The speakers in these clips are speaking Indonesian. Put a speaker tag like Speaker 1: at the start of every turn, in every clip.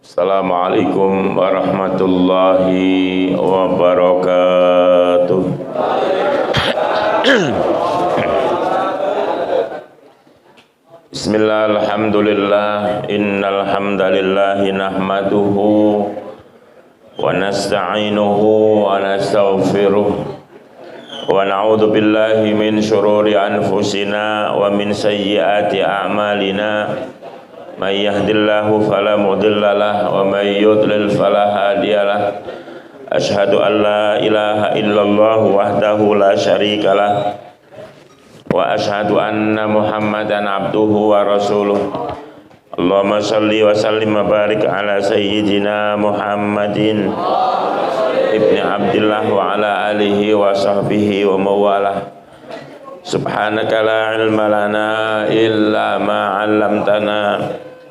Speaker 1: Assalamualaikum warahmatullahi wabarakatuh. Bismillah, alhamdulillah, innal hamdalillahi nahmaduhu wa nasta'inuhu wa nastaghfiruh wa na'udzu billahi min syururi anfusina wa min sayyiati a'malina. May yahdillahu fala mudilla lahu wa may yudlil fala hadiyalah. Asyhadu an la ilaha illallah wahdahu la syarikalah wa asyhadu anna Muhammadan abduhu wa rasuluh. Allahumma shalli wa sallim wa barik ala sayyidina Muhammadin ibni Abdillah wa ala alihi wa sahbihi wa mawalah. Subhanaka la ilma lana illa ma 'allamtana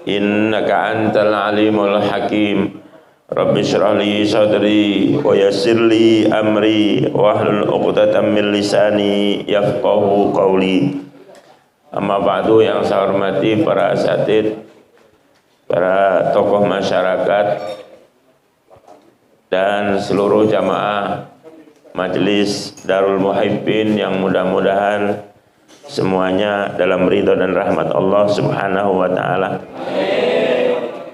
Speaker 1: innaka antal alimul hakim. Rabbi shrah li sadri wa yassir li amri wahlul 'uqdatam min lisani yafqahu qawli. Amma ba'du, yang saya hormati para asatidz, para tokoh masyarakat dan seluruh jamaah Majelis Darul Muhibbin yang mudah-mudahan semuanya dalam ridho dan rahmat Allah Subhanahu wa taala.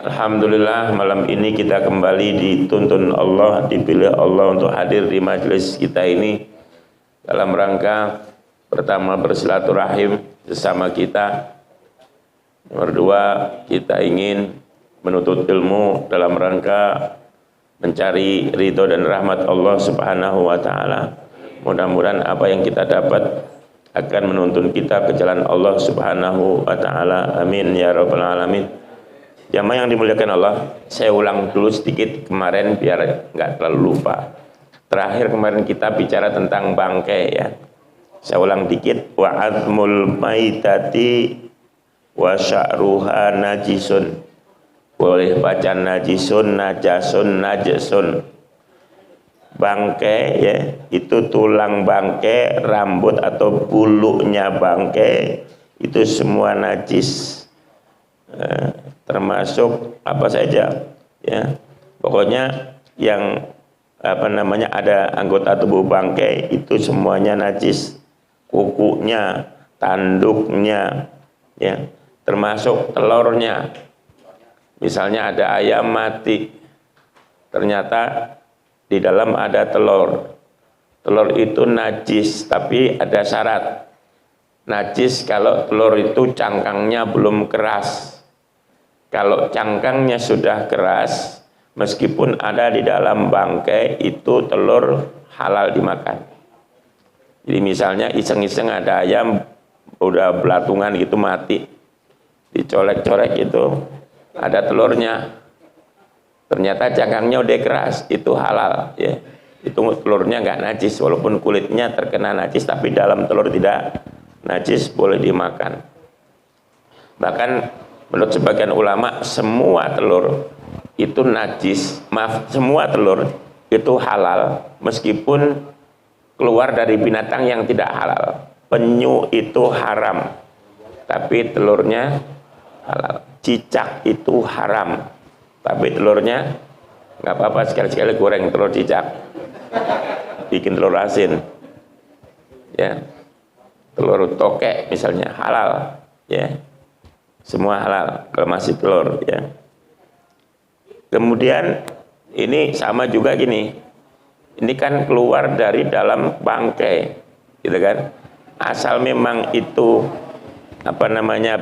Speaker 1: Alhamdulillah, malam ini kita kembali dituntun Allah, dipilih Allah untuk hadir di majelis kita ini dalam rangka pertama bersilaturahim sesama kita. Nomor dua, kita ingin menuntut ilmu dalam rangka mencari ridho dan rahmat Allah Subhanahu wa taala. Mudah-mudahan apa yang kita dapat akan menuntun kita ke jalan Allah Subhanahu wa taala. Amin ya rabbal alamin. Jamaah yang dimuliakan Allah, saya ulang dulu sedikit kemarin biar enggak terlalu lupa. Terakhir kemarin kita bicara tentang bangkai ya. Saya ulang dikit, wa admul maitati wa sya'ruha najisun. Boleh baca najisun, najasun, najasun. Bangkai ya, itu tulang bangkai, rambut atau bulunya bangkai itu semua najis, termasuk apa saja ya. Pokoknya yang ada anggota tubuh bangkai itu semuanya najis. Kukunya, tanduknya ya, termasuk telurnya. Misalnya ada ayam mati, ternyata di dalam ada telur. Telur itu najis, tapi ada syarat. Najis kalau telur itu cangkangnya belum keras. Kalau cangkangnya sudah keras, meskipun ada di dalam bangkai, itu telur halal dimakan. Jadi misalnya iseng-iseng ada ayam udah belatungan gitu mati, dicolek-colek itu ada telurnya. Ternyata cangkangnya udah keras, itu halal ya. Itu telurnya nggak najis, walaupun kulitnya terkena najis, tapi dalam telur tidak najis, boleh dimakan. Bahkan menurut sebagian ulama, semua telur itu najis. Semua telur itu halal meskipun keluar dari binatang yang tidak halal. Penyu itu haram, tapi telurnya halal. Cicak itu haram, tapi telurnya nggak apa-apa, sekali-sekali goreng telur cicak, bikin telur asin ya. Telur tokek misalnya halal ya, semua halal kalau masih telur ya. Kemudian ini sama juga gini, ini kan keluar dari dalam bangkai gitu kan, asal memang itu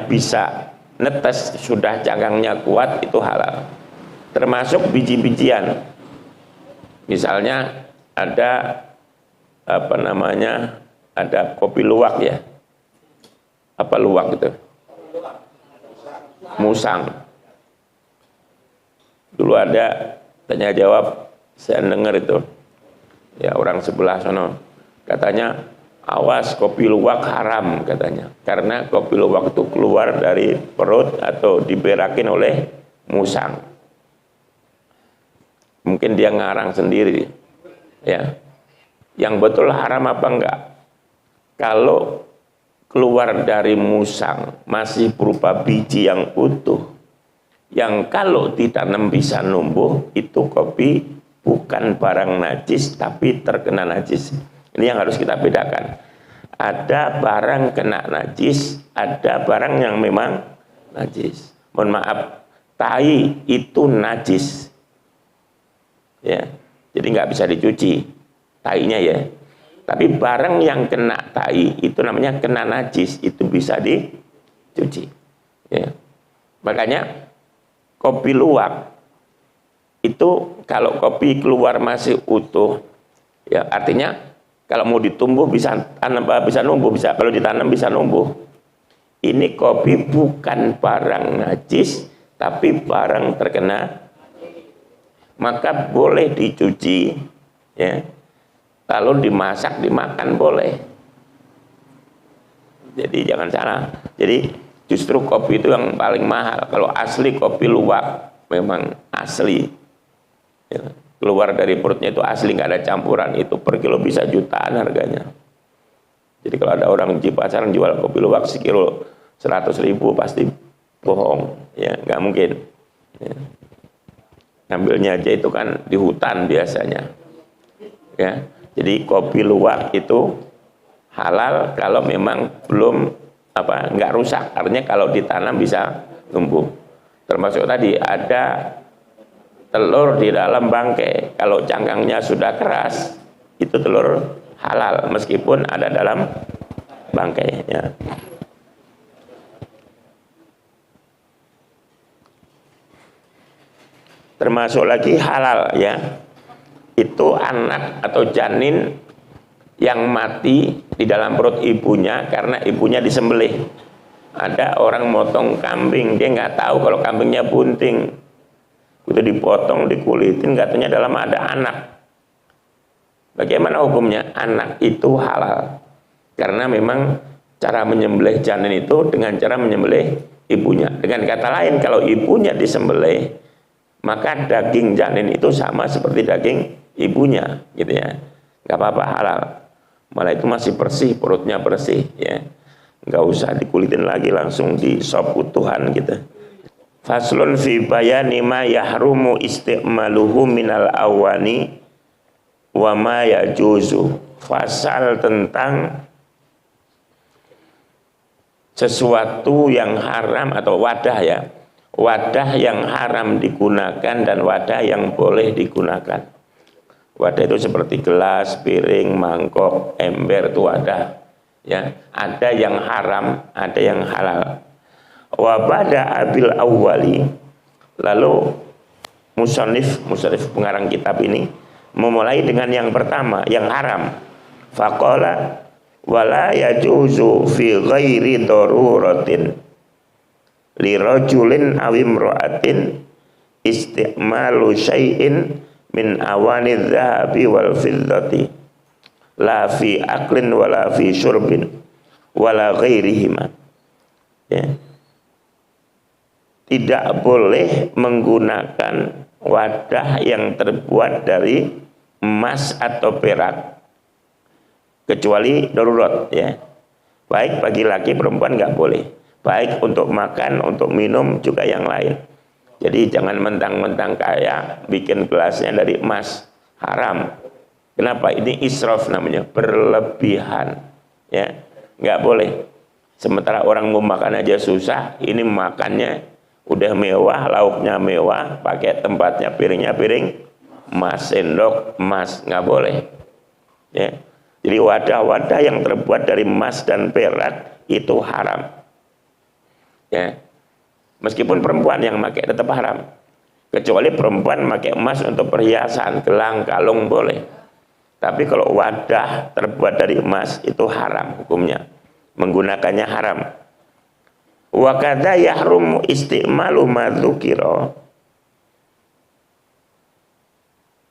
Speaker 1: bisa netes, sudah cangkangnya kuat, itu halal. Termasuk biji-bijian. Misalnya ada ada kopi luwak ya. Apa luwak itu? Musang. Dulu ada tanya jawab, saya dengar itu. Ya, orang sebelah sono katanya, awas kopi luwak haram katanya. Karena kopi luwak itu keluar dari perut atau diberakin oleh musang. Mungkin dia ngarang sendiri ya. Yang betul haram apa enggak? Kalau keluar dari musang masih berupa biji yang utuh, yang kalau ditanam bisa numbuh, itu kopi bukan barang najis tapi terkena najis. Ini yang harus kita bedakan. Ada barang kena najis, ada barang yang memang najis. Mohon maaf, tai itu najis, ya, jadi nggak bisa dicuci tainya ya. Tapi barang yang kena tai itu namanya kena najis, itu bisa dicuci, ya. Makanya kopi luwak itu kalau kopi keluar masih utuh, ya artinya kalau mau ditumbuh bisa tanam, bisa numbuh, bisa kalau ditanam bisa numbuh. Ini kopi bukan barang najis, tapi barang terkena, maka boleh dicuci, ya. Lalu dimasak, dimakan boleh. Jadi jangan salah. Jadi justru kopi itu yang paling mahal. Kalau asli kopi luwak memang asli, ya. Keluar dari perutnya itu asli, nggak ada campuran. Itu per kilo bisa jutaan harganya. Jadi kalau ada orang di pasaran jual kopi luwak sekilo 100.000 pasti bohong, ya, nggak mungkin, ya. Ngambilnya aja itu kan di hutan biasanya, ya. Jadi kopi luwak itu halal kalau memang belum nggak rusak, artinya kalau ditanam bisa tumbuh. Termasuk tadi ada telur di dalam bangkai, kalau cangkangnya sudah keras itu telur halal meskipun ada dalam bangkai, ya. Termasuk lagi halal, ya, itu anak atau janin yang mati di dalam perut ibunya karena ibunya disembelih. Ada orang motong kambing, dia nggak tahu kalau kambingnya bunting, itu dipotong, dikulitin, katanya dalam ada anak. Bagaimana hukumnya? Anak itu halal karena memang cara menyembelih janin itu dengan cara menyembelih ibunya. Dengan kata lain, kalau ibunya disembelih, maka daging janin itu sama seperti daging ibunya, gitu ya. Nggak apa-apa, halal. Malah itu masih bersih, perutnya bersih, ya. Nggak usah dikulitin lagi, langsung di sop utuhan gitu. Faslun fi bayani ma yahrumu isti'maluhu minal awani wa ma yajuzu. Fasal tentang sesuatu yang haram atau wadah, ya. Wadah yang haram digunakan dan wadah yang boleh digunakan. Wadah itu seperti gelas, piring, mangkok, ember, itu wadah, ya. Ada yang haram, ada yang halal. Wa bada abil awwali, lalu musannif pengarang kitab ini memulai dengan yang pertama, yang haram. Faqala wala yajuzu fi ghairi daruratin li rajulin aw imra'atin isti'malu syai'in min awani dhahabi wal fiddati la fi aklin wala fi syurbin wala ghairihima, ya. Tidak boleh menggunakan wadah yang terbuat dari emas atau perak kecuali darurat, ya. Baik bagi laki perempuan nggak boleh, baik untuk makan, untuk minum juga yang lain. Jadi jangan mentang-mentang kaya bikin gelasnya dari emas, haram. Kenapa? Ini israf namanya, berlebihan, ya. Nggak boleh. Sementara orang mau makan aja susah, ini makannya udah mewah, lauknya mewah, pakai tempatnya, piringnya piring emas, sendok emas, nggak boleh, ya. Jadi wadah-wadah yang terbuat dari emas dan perak itu haram, ya. Meskipun perempuan yang pakai tetap haram, kecuali perempuan pakai emas untuk perhiasan, gelang, kalung boleh. Tapi kalau wadah terbuat dari emas itu haram hukumnya, menggunakannya haram. Wa kadza yahrumu isti'malu ma dzukira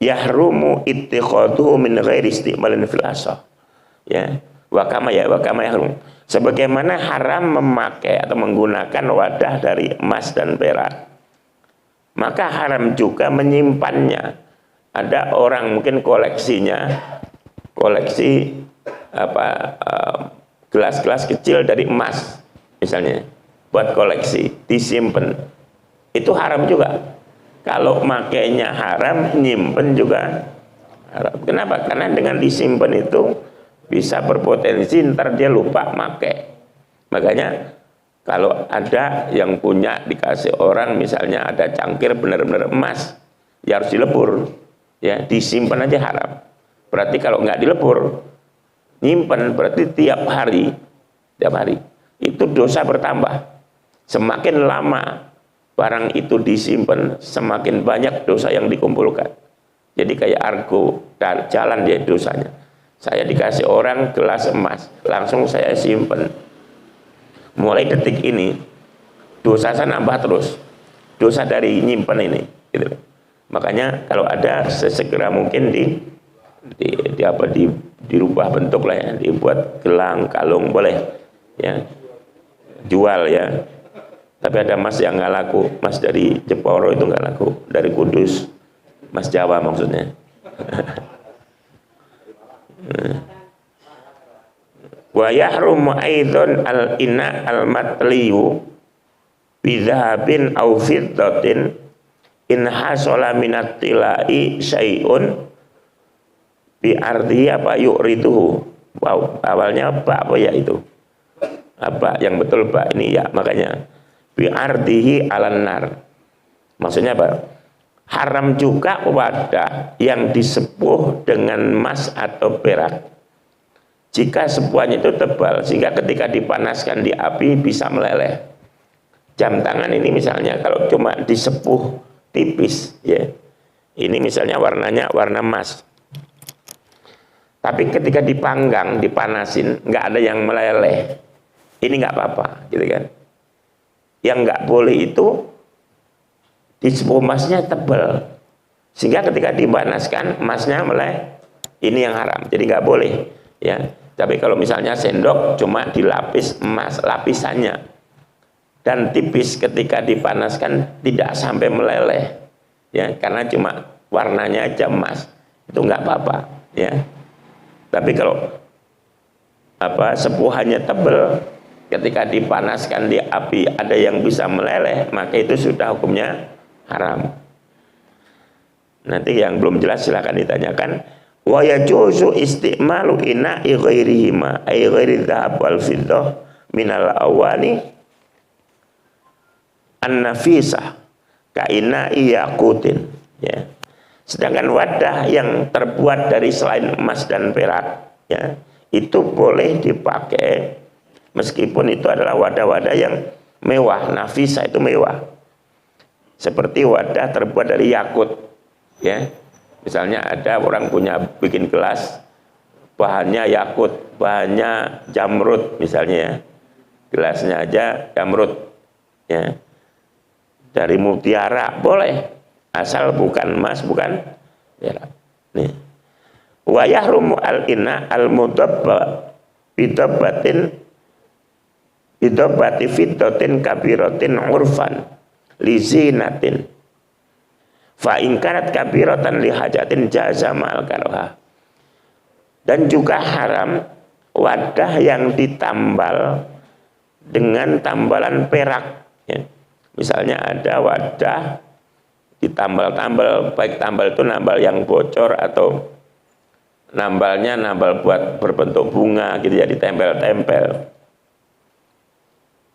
Speaker 1: yahrumu ittikhadhuhu min ghairi isti'malin fil asah, ya. Wa kama yahrum, sebagaimana haram memakai atau menggunakan wadah dari emas dan perak, maka haram juga menyimpannya. Ada orang mungkin koleksi gelas-gelas kecil dari emas misalnya, buat koleksi, disimpan. itu haram juga. Kalau makainya haram, nyimpen juga haram. Kenapa? Karena dengan disimpan itu bisa berpotensi ntar dia lupa make. Makanya kalau ada yang punya dikasih orang, misalnya ada cangkir benar-benar emas, ya harus dilebur, ya disimpan aja haram. Berarti kalau nggak dilebur, nyimpen berarti tiap hari itu dosa bertambah. Semakin lama barang itu disimpan, semakin banyak dosa yang dikumpulkan. Jadi kayak argo, jalan dia dosanya. Saya dikasih orang gelas emas, langsung saya simpen. Mulai detik ini, dosa saya nambah terus. Dosa dari nyimpen ini. Gitu. Makanya kalau ada sesegera mungkin dirubah bentuk lah ya, dibuat gelang, kalung boleh, ya, jual ya. Tapi ada emas yang nggak laku, emas dari Jeporo itu nggak laku, dari Kudus, emas Jawa maksudnya. Wa yahrumu aidzon al-ina al-matliyu bidzahabin aw fiddatin in hasala minat tilai syai'un bi ardi apa yu'riduhu. Wow, awalnya apa ya itu? Apa yang betul Pak ini ya, makanya bi ardihi alan nar. Maksudnya apa? Haram juga wadah yang disepuh dengan emas atau perak jika sepuhannya itu tebal sehingga ketika dipanaskan di api bisa meleleh. Jam tangan ini misalnya kalau cuma disepuh tipis ya, ini misalnya warnanya warna emas, tapi ketika dipanggang dipanasin nggak ada yang meleleh, ini nggak apa-apa gitu kan. Yang nggak boleh itu disepuh emasnya tebal sehingga ketika dipanaskan emasnya meleleh, ini yang haram, jadi nggak boleh ya. Tapi kalau misalnya sendok cuma dilapis emas lapisannya dan tipis, ketika dipanaskan tidak sampai meleleh ya, karena cuma warnanya aja emas, itu nggak apa-apa ya. Tapi kalau apa sepuhannya tebal, ketika dipanaskan di api ada yang bisa meleleh, maka itu sudah hukumnya haram. Nanti yang belum jelas silakan ditanyakan. Wa yajuzu istimalu ina'i ghairihima ay ghairi dhahab wal fiddah minal awani an-nafisah ka ina'i yaqutin ya. Sedangkan wadah yang terbuat dari selain emas dan perak ya, itu boleh dipakai meskipun itu adalah wadah-wadah yang mewah. Nafisah itu mewah, seperti wadah terbuat dari yakut ya. Misalnya ada orang punya bikin gelas bahannya yakut, bahannya jamrud misalnya ya, gelasnya aja jamrud ya, dari mutiara boleh, asal bukan emas bukan perak. Nih, wa yahrumu al-ina al-mudabba bidabbati fiddatin kabiratin urfan lizinatin fa ingkarat kabiratan lihajatin jaza ma'al karoha. Dan juga haram wadah yang ditambal dengan tambalan perak ya. Misalnya ada wadah ditambal-tambal, baik tambal itu nambal yang bocor atau nambalnya nambal buat berbentuk bunga gitu ya, ditempel-tempel.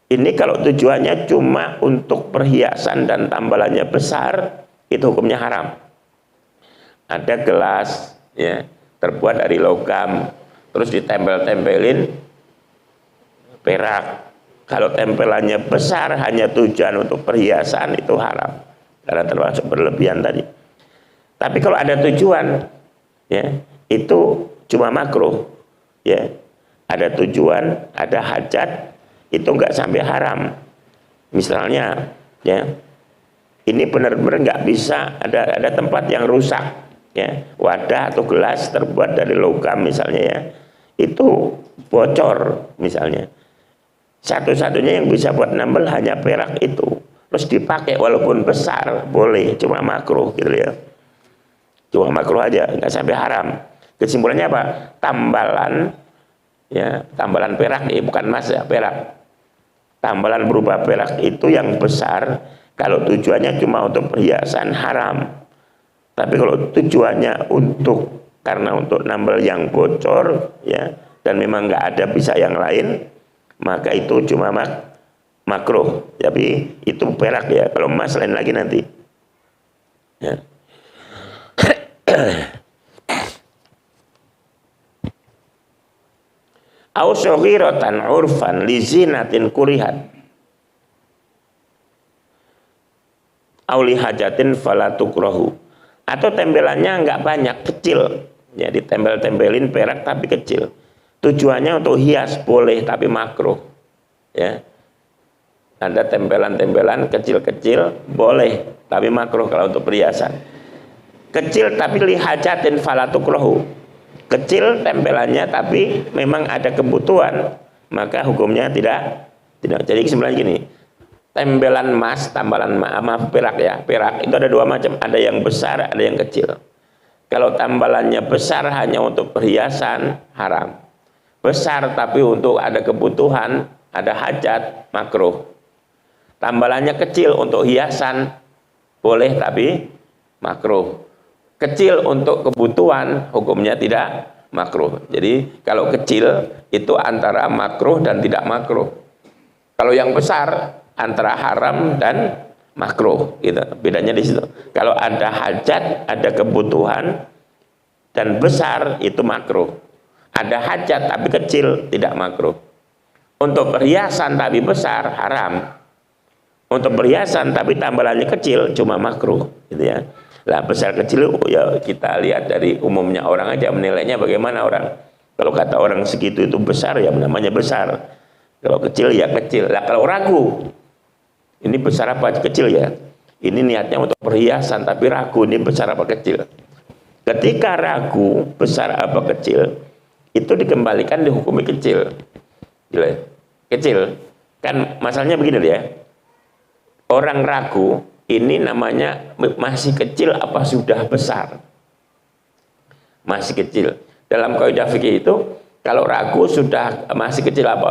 Speaker 1: Ini kalau tujuannya cuma untuk perhiasan dan tambalannya besar, itu hukumnya haram. Ada gelas ya terbuat dari logam terus ditempel-tempelin perak, kalau tempelannya besar hanya tujuan untuk perhiasan itu haram karena termasuk berlebihan tadi. Tapi kalau ada tujuan ya itu cuma makruh ya, ada tujuan, ada hajat, itu enggak sampai haram. Misalnya ya, ini benar-benar nggak bisa, ada tempat yang rusak ya, wadah atau gelas terbuat dari logam misalnya ya, itu bocor misalnya, satu-satunya yang bisa buat nambel hanya perak itu, terus dipakai walaupun besar boleh, cuma makruh gitu ya, cuma makruh aja, nggak sampai haram. Kesimpulannya apa? Tambalan ya, tambalan perak nih, bukan emas ya, perak tambalan berupa perak itu yang besar, kalau tujuannya cuma untuk perhiasan haram. Tapi kalau tujuannya karena untuk nambal yang bocor ya, dan memang nggak ada bisa yang lain, maka itu cuma makruh. Tapi itu perak ya, kalau emas lain lagi nanti ya. Au saghiratan urfan li zinatin kurihat au li hajatin fala tukrahu, atau tempelannya enggak banyak, kecil ya, ditempel-tempelin perak tapi kecil, tujuannya untuk hias boleh tapi makruh ya. Ada tempelan-tempelan kecil-kecil boleh tapi makruh kalau untuk perhiasan. Kecil tapi li hajatin fala tukrahu, kecil tempelannya tapi memang ada kebutuhan, maka hukumnya tidak. Jadi kesimpulannya gini, tempelan emas, maaf perak ya, perak itu ada dua macam, ada yang besar, ada yang kecil. Kalau tambalannya besar hanya untuk perhiasan, haram. Besar tapi untuk ada kebutuhan, ada hajat, makruh. Tambalannya kecil untuk hiasan, boleh tapi makruh. Kecil untuk kebutuhan, hukumnya tidak makruh. Jadi kalau kecil itu antara makruh dan tidak makruh. Kalau yang besar antara haram dan makruh, gitu. Bedanya di situ. Kalau ada hajat, ada kebutuhan dan besar itu makruh. Ada hajat tapi kecil tidak makruh. Untuk perhiasan tapi besar haram. Untuk perhiasan tapi tambalannya kecil cuma makruh, gitu ya. Lah besar kecil ya kita lihat dari umumnya orang aja menilainya bagaimana orang. Kalau kata orang segitu itu besar ya namanya besar. Kalau kecil ya kecil. Lah kalau ragu, ini besar apa kecil ya? Ini niatnya untuk perhiasan tapi ragu ini besar apa kecil. Ketika ragu besar apa kecil, itu dikembalikan dihukumi kecil. Kecil. Kan masalahnya begini ya. Orang ragu ini namanya masih kecil apa sudah besar? Masih kecil. Dalam kaidah fikih itu kalau ragu sudah masih kecil apa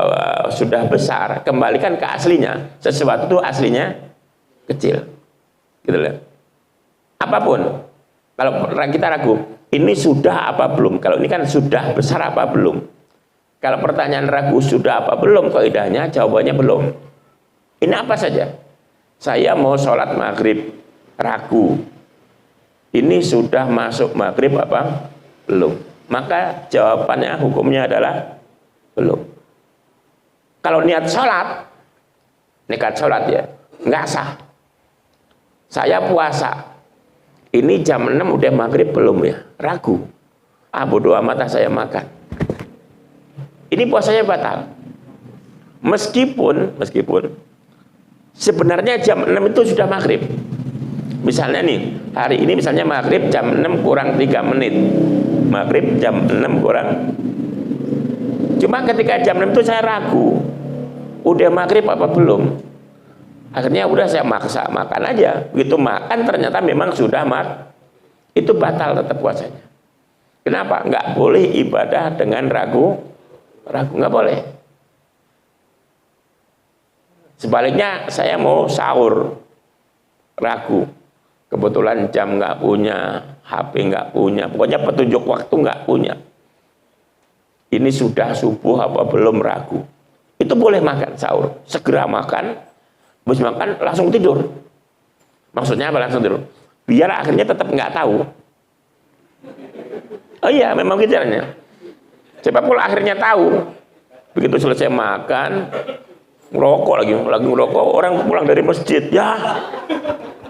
Speaker 1: sudah besar, kembalikan ke aslinya. Sesuatu itu aslinya kecil. Gitu loh. Apapun. Kalau kita ragu, ini sudah apa belum? Kalau ini kan sudah besar apa belum? Kalau pertanyaan ragu sudah apa belum, kaidahnya jawabannya belum. Ini apa saja? Saya mau sholat maghrib, ragu. Ini sudah masuk maghrib apa? Belum. Maka jawabannya hukumnya adalah belum. Kalau niat sholat, nekat sholat ya, nggak sah. Saya puasa. Ini jam 6 udah maghrib belum ya? Ragu. Bodo amat saya makan. Ini puasanya batal. Meskipun sebenarnya jam 6 itu sudah maghrib. Misalnya nih, hari ini misalnya maghrib jam 6 kurang 3 menit. Maghrib jam 6 kurang. Cuma ketika jam 6 itu saya ragu. Udah maghrib apa belum? Akhirnya udah saya maksa makan aja. Begitu makan ternyata memang sudah itu batal tetap puasanya. Kenapa? Nggak boleh ibadah dengan ragu. Ragu nggak boleh. Sebaliknya saya mau sahur, ragu, kebetulan jam nggak punya, HP nggak punya, pokoknya petunjuk waktu nggak punya. Ini sudah subuh apa belum, ragu. Itu boleh makan sahur, segera makan, habis makan langsung tidur. Maksudnya apa langsung tidur? Biar akhirnya tetap nggak tahu. Oh iya, memang gitu caranya. Sebab kalau akhirnya tahu, begitu selesai makan, ngerokok lagi ngerokok, orang pulang dari masjid ya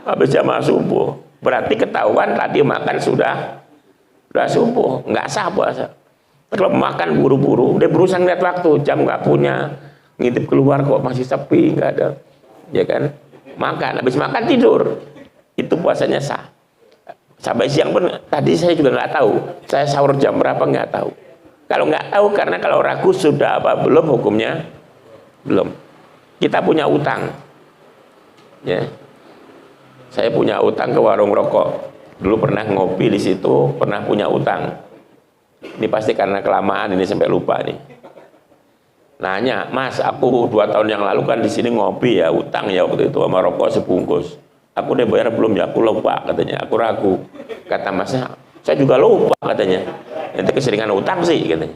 Speaker 1: habis jamaah subuh, berarti ketahuan tadi makan sudah subuh, nggak sah puasa. Kalau makan buru-buru, udah berusaha ngeliat waktu, jam nggak punya, ngintip keluar kok masih sepi, nggak ada, ya kan? Makan, habis makan tidur, itu puasanya sah. Sampai siang pun tadi saya juga nggak tahu, saya sahur jam berapa nggak tahu. Kalau nggak tahu, karena kalau ragu sudah apa belum, hukumnya belum. Kita punya utang, ya. Saya punya utang ke warung rokok. Dulu pernah ngopi di situ, pernah punya utang. Ini pasti karena kelamaan ini sampai lupa nih. Nanya, Mas, aku 2 tahun yang lalu kan di sini ngopi ya, utang ya waktu itu sama rokok sebungkus. Aku udah bayar belum ya? Aku lupa katanya. Aku ragu. Kata Masnya, saya juga lupa katanya. Nanti keseringan utang sih katanya.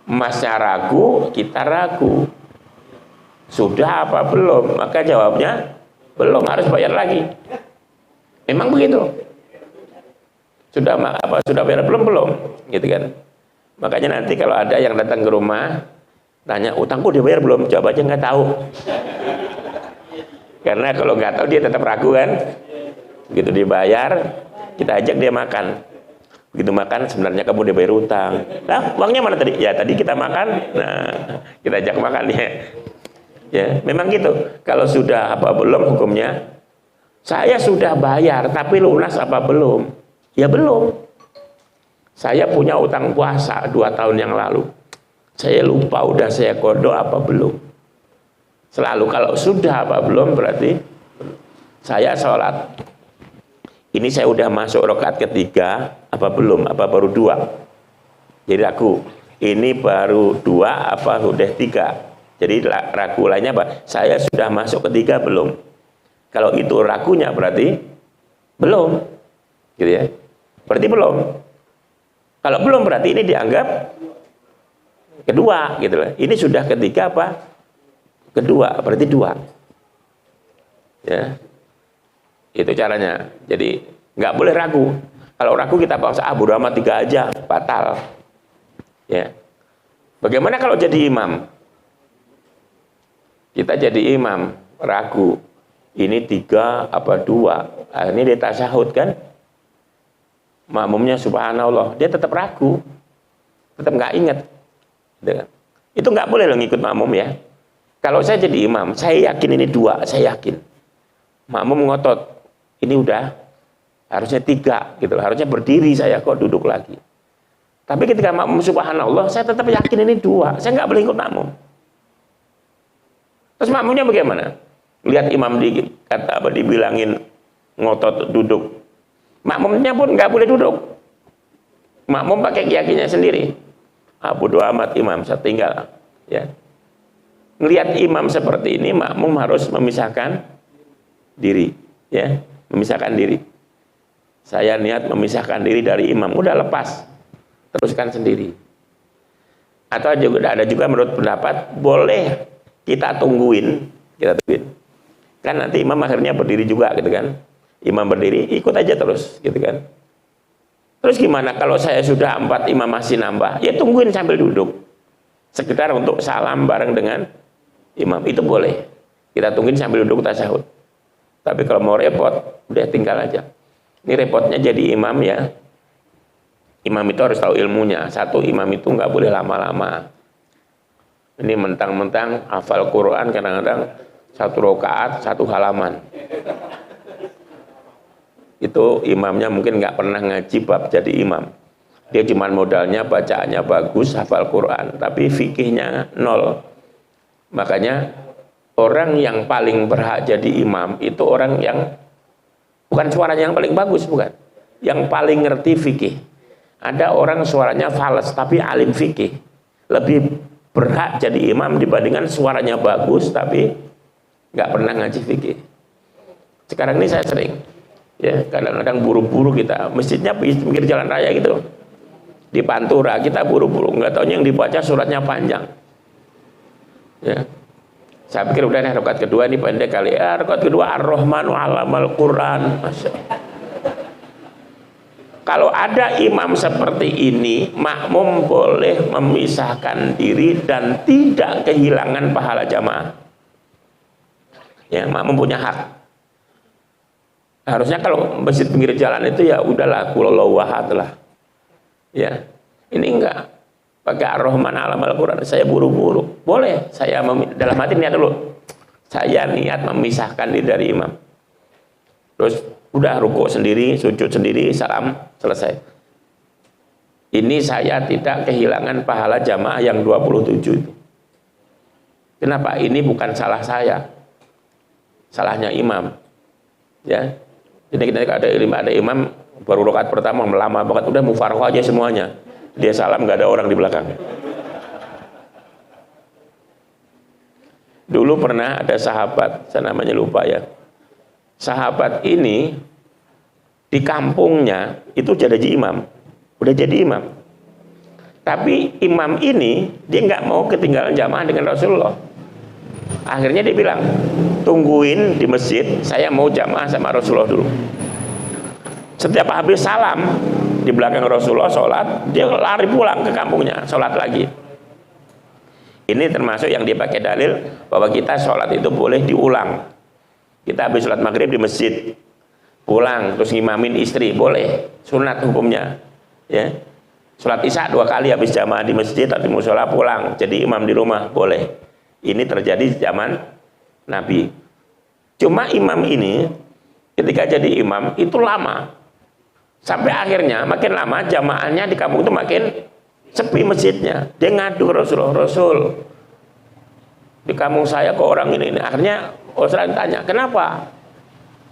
Speaker 1: Masnya ragu, kita ragu. Sudah apa belum? Maka jawabnya belum, harus bayar lagi. Memang begitu. Sudah bayar belum? Gitu kan. Makanya nanti kalau ada yang datang ke rumah tanya, utangku dibayar belum? Jawab aja nggak tahu. Karena kalau nggak tahu dia tetap ragu kan. Begitu dibayar, kita ajak dia makan. Begitu makan, sebenarnya kamu dibayar utang. Nah, uangnya mana tadi? Ya tadi kita makan. Nah, kita ajak makan ya. Ya, memang gitu. Kalau sudah apa belum hukumnya? Saya sudah bayar, tapi lunas apa belum? Ya belum. Saya punya utang puasa 2 tahun yang lalu. Saya lupa udah saya kodok apa belum. Selalu kalau sudah apa belum berarti saya sholat. Ini saya udah masuk rakaat ketiga apa belum? Apa baru 2? Jadi ragu. Ini baru 2 apa sudah 3? Jadi ragu lainnya apa? Saya sudah masuk ketiga belum? Kalau itu ragunya berarti belum. Gitu ya. Berarti belum. Kalau belum berarti ini dianggap kedua gitu loh. Ini sudah ketiga apa? Kedua, berarti 2. Ya. Itu caranya. Jadi nggak boleh ragu. Kalau ragu kita paksa bodo amat 3 aja, batal. Ya. Bagaimana kalau jadi imam? Kita jadi imam, ragu. Ini 3 apa 2? Akhirnya dia tasyahud kan? Makmumnya subhanallah, dia tetap ragu, tetap nggak ingat. Itu nggak boleh loh ngikut makmum ya. Kalau saya jadi imam, saya yakin ini 2, saya yakin. Makmum ngotot, ini udah harusnya 3 gitu, harusnya berdiri saya kok duduk lagi. Tapi ketika makmum subhanallah, saya tetap yakin ini 2, saya nggak boleh ikut makmum. Terus makmumnya bagaimana? Lihat imam dibilangin ngotot duduk. Makmumnya pun nggak boleh duduk. Makmum pakai keyakinannya sendiri. Bodo amat imam, saya tinggal. Ya. Ngelihat imam seperti ini, makmum harus memisahkan diri. Ya, memisahkan diri. Saya niat memisahkan diri dari imam, udah lepas, teruskan sendiri. Atau juga ada juga menurut pendapat boleh kita tungguin. Kan nanti imam akhirnya berdiri juga, gitu kan? Imam berdiri, ikut aja terus, gitu kan. Terus gimana kalau saya sudah 4, imam masih nambah? Ya tungguin sambil duduk. Sekitar untuk salam bareng dengan imam, itu boleh. Kita tungguin sambil duduk tasyahud. Tapi kalau mau repot, udah tinggal aja. Ini repotnya jadi imam ya. Imam itu harus tahu ilmunya. Satu, imam itu nggak boleh lama-lama. Ini mentang-mentang hafal Quran, kadang-kadang 1 rakaat 1 halaman. Itu imamnya mungkin nggak pernah ngaji bab jadi imam. Dia cuma modalnya bacaannya bagus, hafal Quran, tapi fikihnya 0. Makanya orang yang paling berhak jadi imam itu orang yang bukan suaranya yang paling bagus, bukan. Yang paling ngerti fikih. Ada orang suaranya fales tapi alim fikih. Lebih berhak jadi imam dibandingkan suaranya bagus tapi nggak pernah ngaji fikih. Sekarang ini saya sering. Ya, kadang-kadang buru-buru kita, masjidnya pinggir jalan raya gitu, di Pantura kita buru-buru, nggak taunya yang dibaca suratnya panjang. Ya, saya pikir udah nih rakaat kedua ini pendek kali ya, rakaat kedua Ar-Rahmanu 'allamal Quran. Masya Allah. Kalau ada imam seperti ini, makmum boleh memisahkan diri dan tidak kehilangan pahala jamaah. Ya, makmum punya hak. Harusnya kalau masjid pinggir jalan itu ya udahlah, kulullahu ahad lah. Ya, ini enggak pakai Ar-Rahman 'allamal Quran. Saya buru-buru, boleh. Saya dalam hati niat dulu. Saya niat memisahkan diri dari imam. Terus udah rukuk sendiri, sujud sendiri, salam, selesai. Ini saya tidak kehilangan pahala jamaah yang 27 itu. Kenapa? Ini bukan salah saya, salahnya imam. Ya. Jadi kita ada imam baru rakaat pertama lama banget, udah mufaroh aja semuanya. Dia salam nggak ada orang di belakang. Dulu pernah ada sahabat, saya namanya lupa ya. Sahabat ini di kampungnya itu udah jadi imam, udah jadi imam. Tapi imam ini dia nggak mau ketinggalan jamaah dengan Rasulullah. Akhirnya dia bilang, tungguin di masjid, saya mau jamaah sama Rasulullah dulu. Setiap habis salam di belakang Rasulullah sholat, dia lari pulang ke kampungnya, sholat lagi. Ini termasuk yang dipakai dalil bahwa kita sholat itu boleh diulang. Kita habis sholat maghrib di masjid, pulang terus ngimamin istri, boleh, sunat hukumnya. Ya, sholat isya 2 kali habis jamaah di masjid atau di musola, pulang jadi imam di rumah, boleh. Ini terjadi zaman Nabi. Cuma imam ini ketika jadi imam itu lama, sampai akhirnya makin lama jamaahnya di kampung itu makin sepi masjidnya. Dia ngadu ke Rasulullah, Rasul, di kampung saya kok orang ini. Akhirnya Rasulullah tanya, kenapa?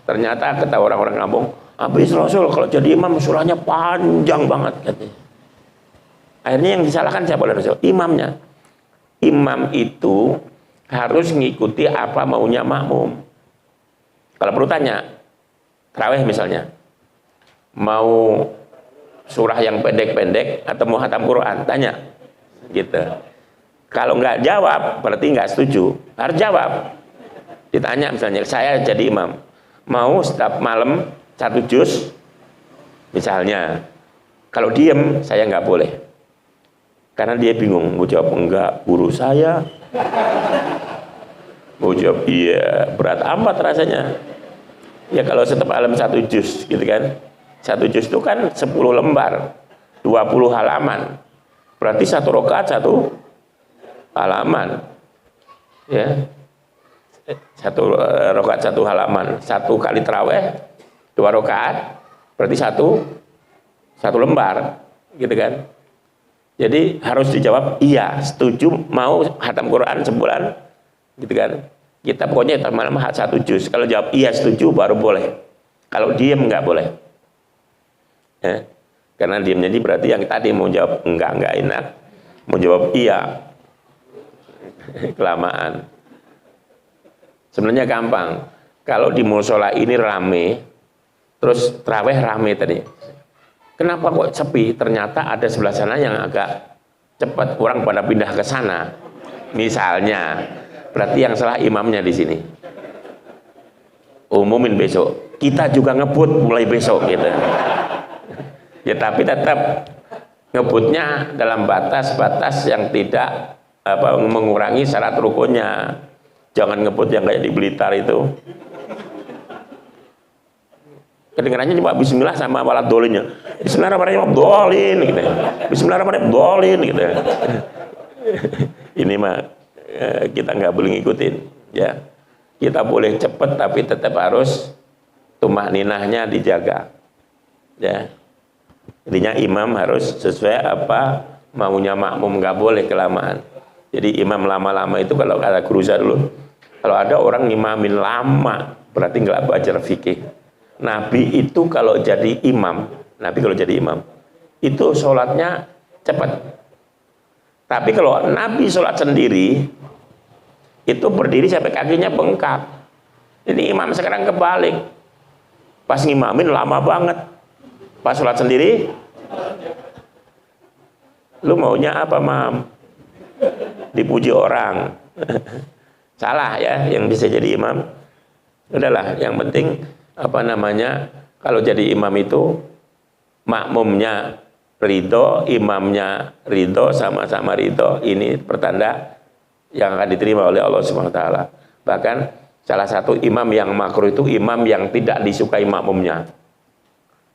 Speaker 1: Ternyata kata orang-orang kampung, habis Rasul kalau jadi imam surahnya panjang banget katanya. Akhirnya yang disalahkan siapa oleh Rasul? Imamnya. Imam itu harus ngikuti apa maunya makmum. Kalau perlu tanya, tarawih misalnya, mau surah yang pendek-pendek atau mau khatam Quran, tanya gitu. Kalau nggak jawab berarti nggak setuju, harus jawab. Ditanya misalnya, saya jadi imam, mau setiap malam 1 juz misalnya, kalau diem saya nggak boleh, karena dia bingung mau jawab enggak, guru saya, mau jawab iya, berat amat rasanya. Ya kalau setiap malam 1 juz gitu kan, 1 juz itu kan 10 lembar, 20 halaman. Berarti 1 rakaat 1 halaman. Ya. 1 rakaat 1 halaman. 1 kali tarawih 2 rakaat, berarti 1 lembar, gitu kan. Jadi harus dijawab iya, setuju mau khatam Quran sebulan, gitu kan. Kita pokoknya malam 1 juz. Kalau jawab iya setuju baru boleh. Kalau diem nggak boleh. Ya, karena diam jadi berarti yang tadi mau jawab enggak enak, mau jawab iya kelamaan. Sebenarnya gampang. Kalau di musola ini rame, terus tarawih rame tadi, kenapa kok sepi? Ternyata ada sebelah sana yang agak cepat, orang pada pindah ke sana misalnya, berarti yang salah imamnya di sini. Umumin besok, kita juga ngebut mulai besok gitu. Ya tapi tetap ngebutnya dalam batas-batas yang tidak mengurangi syarat rukunnya. Jangan ngebut yang kayak di Blitar itu. Kedengarannya cuma bismillah sama walad dolinnya. Bismillahirrahmanirrahim dolin gitu. Bismillahirrahmanirrahim dolin gitu. Ini mah kita nggak boleh ngikutin ya. Kita boleh cepat tapi tetap harus tumakninahnya dijaga. Ya. Intinya imam harus sesuai apa maunya makmum, nggak boleh kelamaan. Jadi imam lama-lama itu kalau kata guru saya dulu, kalau ada orang ngimamin lama berarti nggak belajar fikih. Nabi itu kalau jadi imam, itu sholatnya cepat. Tapi kalau Nabi sholat sendiri itu berdiri sampai kakinya bengkak. Ini imam sekarang kebalik, pas ngimamin lama banget. Pas sholat sendiri, lu maunya apa, Mam? Dipuji orang. Salah ya, yang bisa jadi imam. Udahlah, yang penting kalau jadi imam itu makmumnya ridho, imamnya ridho, sama-sama ridho. Ini pertanda yang akan diterima oleh Allah SWT. Bahkan salah satu imam yang makruh itu imam yang tidak disukai makmumnya.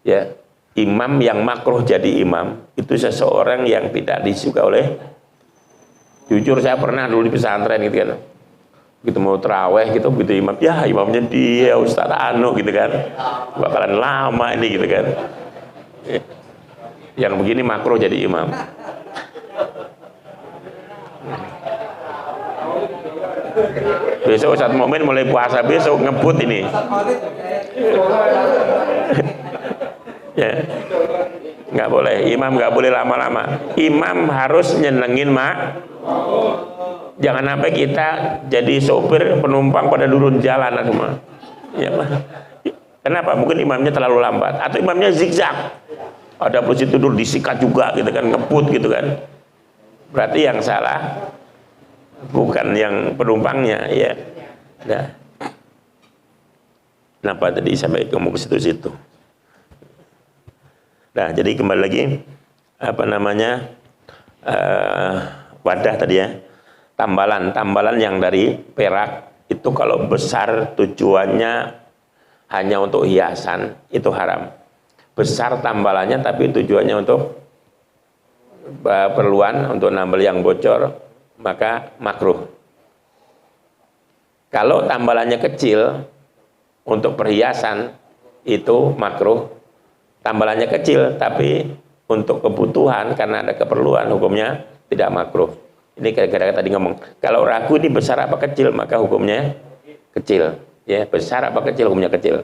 Speaker 1: Ya. Imam yang makruh jadi imam itu seseorang yang tidak disuka oleh. Jujur saya pernah dulu di pesantren gitu kan, begitu mau terawih gitu, begitu imam, ya imamnya dia Ustaz Anu gitu kan, bakalan lama ini gitu kan. Yang begini makruh jadi imam. Besok Ustaz Mukmin mulai puasa besok ngebut ini. Ya, nggak boleh, imam nggak boleh lama-lama. Imam harus nyenengin Jangan sampai kita jadi sopir penumpang pada turun jalan semua. Ya, kenapa? Mungkin imamnya terlalu lambat atau imamnya zigzag. Ada posisi tidur disikat juga gitu kan, ngebut gitu kan. Berarti yang salah bukan yang penumpangnya ya. Nah. Kenapa tadi sampai ngomong ke situ-situ? Nah, jadi kembali lagi apa namanya? Wadah tadi ya. Tambalan yang dari perak itu kalau besar tujuannya hanya untuk hiasan, itu haram. Besar tambalannya tapi tujuannya untuk perluan untuk nambal yang bocor, maka makruh. Kalau tambalannya kecil untuk perhiasan itu makruh. Tambalannya kecil tapi untuk kebutuhan karena ada keperluan hukumnya tidak makruh. Ini gara-gara tadi ngomong, kalau ragu ini besar apa kecil maka hukumnya kecil. Ya, besar apa kecil hukumnya kecil.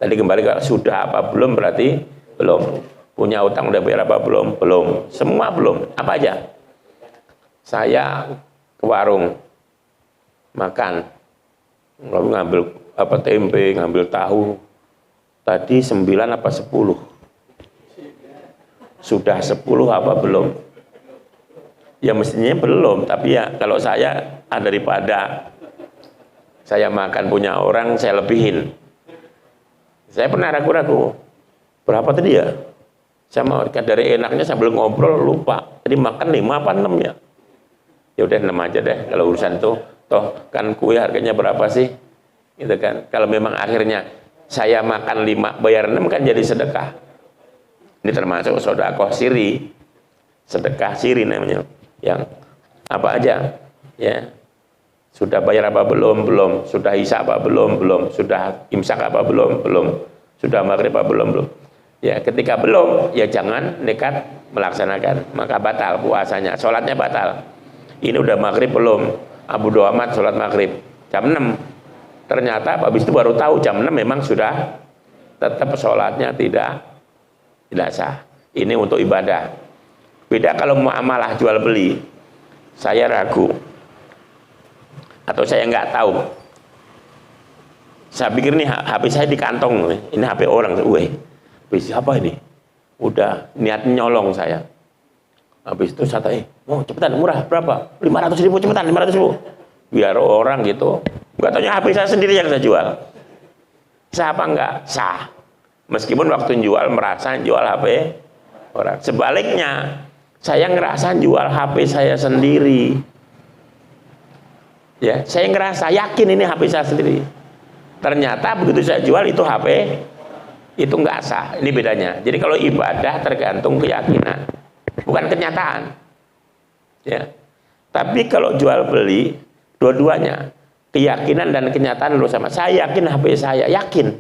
Speaker 1: Tadi kembali kalau sudah apa belum berarti belum. Punya utang udah bayar apa belum? Belum. Semua belum. Apa aja? Saya ke warung makan, lalu ngambil apa tempe, ngambil tahu. Tadi 9 apa 10? Sudah 10 apa belum? Ya mestinya belum, tapi ya kalau saya daripada saya makan punya orang, saya lebihin. Saya pernah ragu-ragu, berapa tadi ya? Saya mau dari enaknya sambil ngobrol lupa. Tadi makan 5 apa 6 ya? Ya udah 6 aja deh kalau urusan itu. Toh kan kue harganya berapa sih? Gitu kan. Kalau memang akhirnya saya makan 5 bayar 6 kan jadi sedekah. Ini termasuk sedekah siri. Sedekah siri namanya. Yang apa aja ya. Sudah bayar apa belum? Belum. Sudah isya apa belum? Belum. Sudah imsak apa belum? Belum. Sudah maghrib apa belum? Belum. Ya, ketika belum, ya jangan nekat melaksanakan, maka batal puasanya, sholatnya batal. Ini udah maghrib belum? Abu Doamat sholat maghrib jam 6. Ternyata habis itu baru tahu jam 6 memang sudah, tetap sholatnya tidak sah. Ini untuk ibadah. Beda kalau muamalah jual beli, saya ragu atau saya nggak tahu. Saya pikir nih HP saya di kantong, ini HP orang, siapa ini? Udah niat nyolong saya. Habis itu saya tanya, oh cepetan murah berapa? 500.000 cepetan 500.000. Biar orang gitu. Enggak tanya HP saya sendiri yang saya jual. Sah apa enggak? Sah. Meskipun waktu jual merasa jual HP orang. Sebaliknya, saya ngerasa jual HP saya sendiri. Ya, saya ngerasa yakin ini HP saya sendiri. Ternyata begitu saya jual itu HP itu nggak sah. Ini bedanya. Jadi kalau ibadah tergantung keyakinan, bukan kenyataan. Ya. Tapi kalau jual beli, dua-duanya keyakinan dan kenyataan lu sama. Saya yakin HP saya, yakin.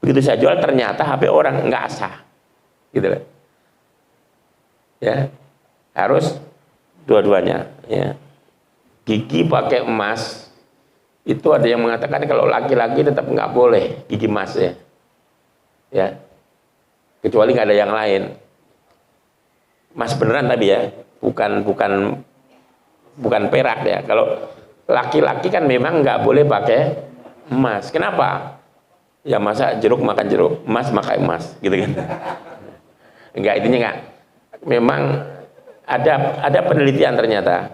Speaker 1: Begitu saya jual ternyata HP orang nggak sah. Gitu loh. Ya. Harus dua-duanya, ya. Gigi pakai emas. Itu ada yang mengatakan kalau laki-laki tetap nggak boleh gigi emas ya. Ya, kecuali nggak ada yang lain. Mas beneran tadi ya, bukan perak ya. Kalau laki-laki kan memang nggak boleh pakai emas. Kenapa? Ya masa jeruk makan jeruk, emas makan emas, gitu kan? Enggak, intinya enggak. Memang ada penelitian ternyata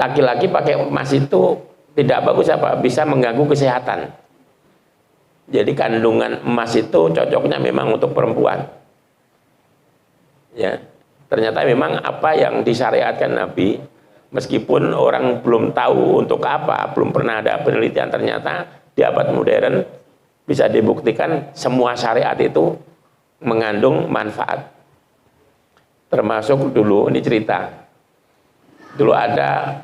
Speaker 1: laki-laki pakai emas itu tidak bagus apa? Bisa mengganggu kesehatan. Jadi kandungan emas itu cocoknya memang untuk perempuan. Ya, ternyata memang apa yang disyariatkan Nabi, meskipun orang belum tahu untuk apa, belum pernah ada penelitian, ternyata di abad modern bisa dibuktikan semua syariat itu mengandung manfaat. Termasuk dulu, ini cerita, dulu ada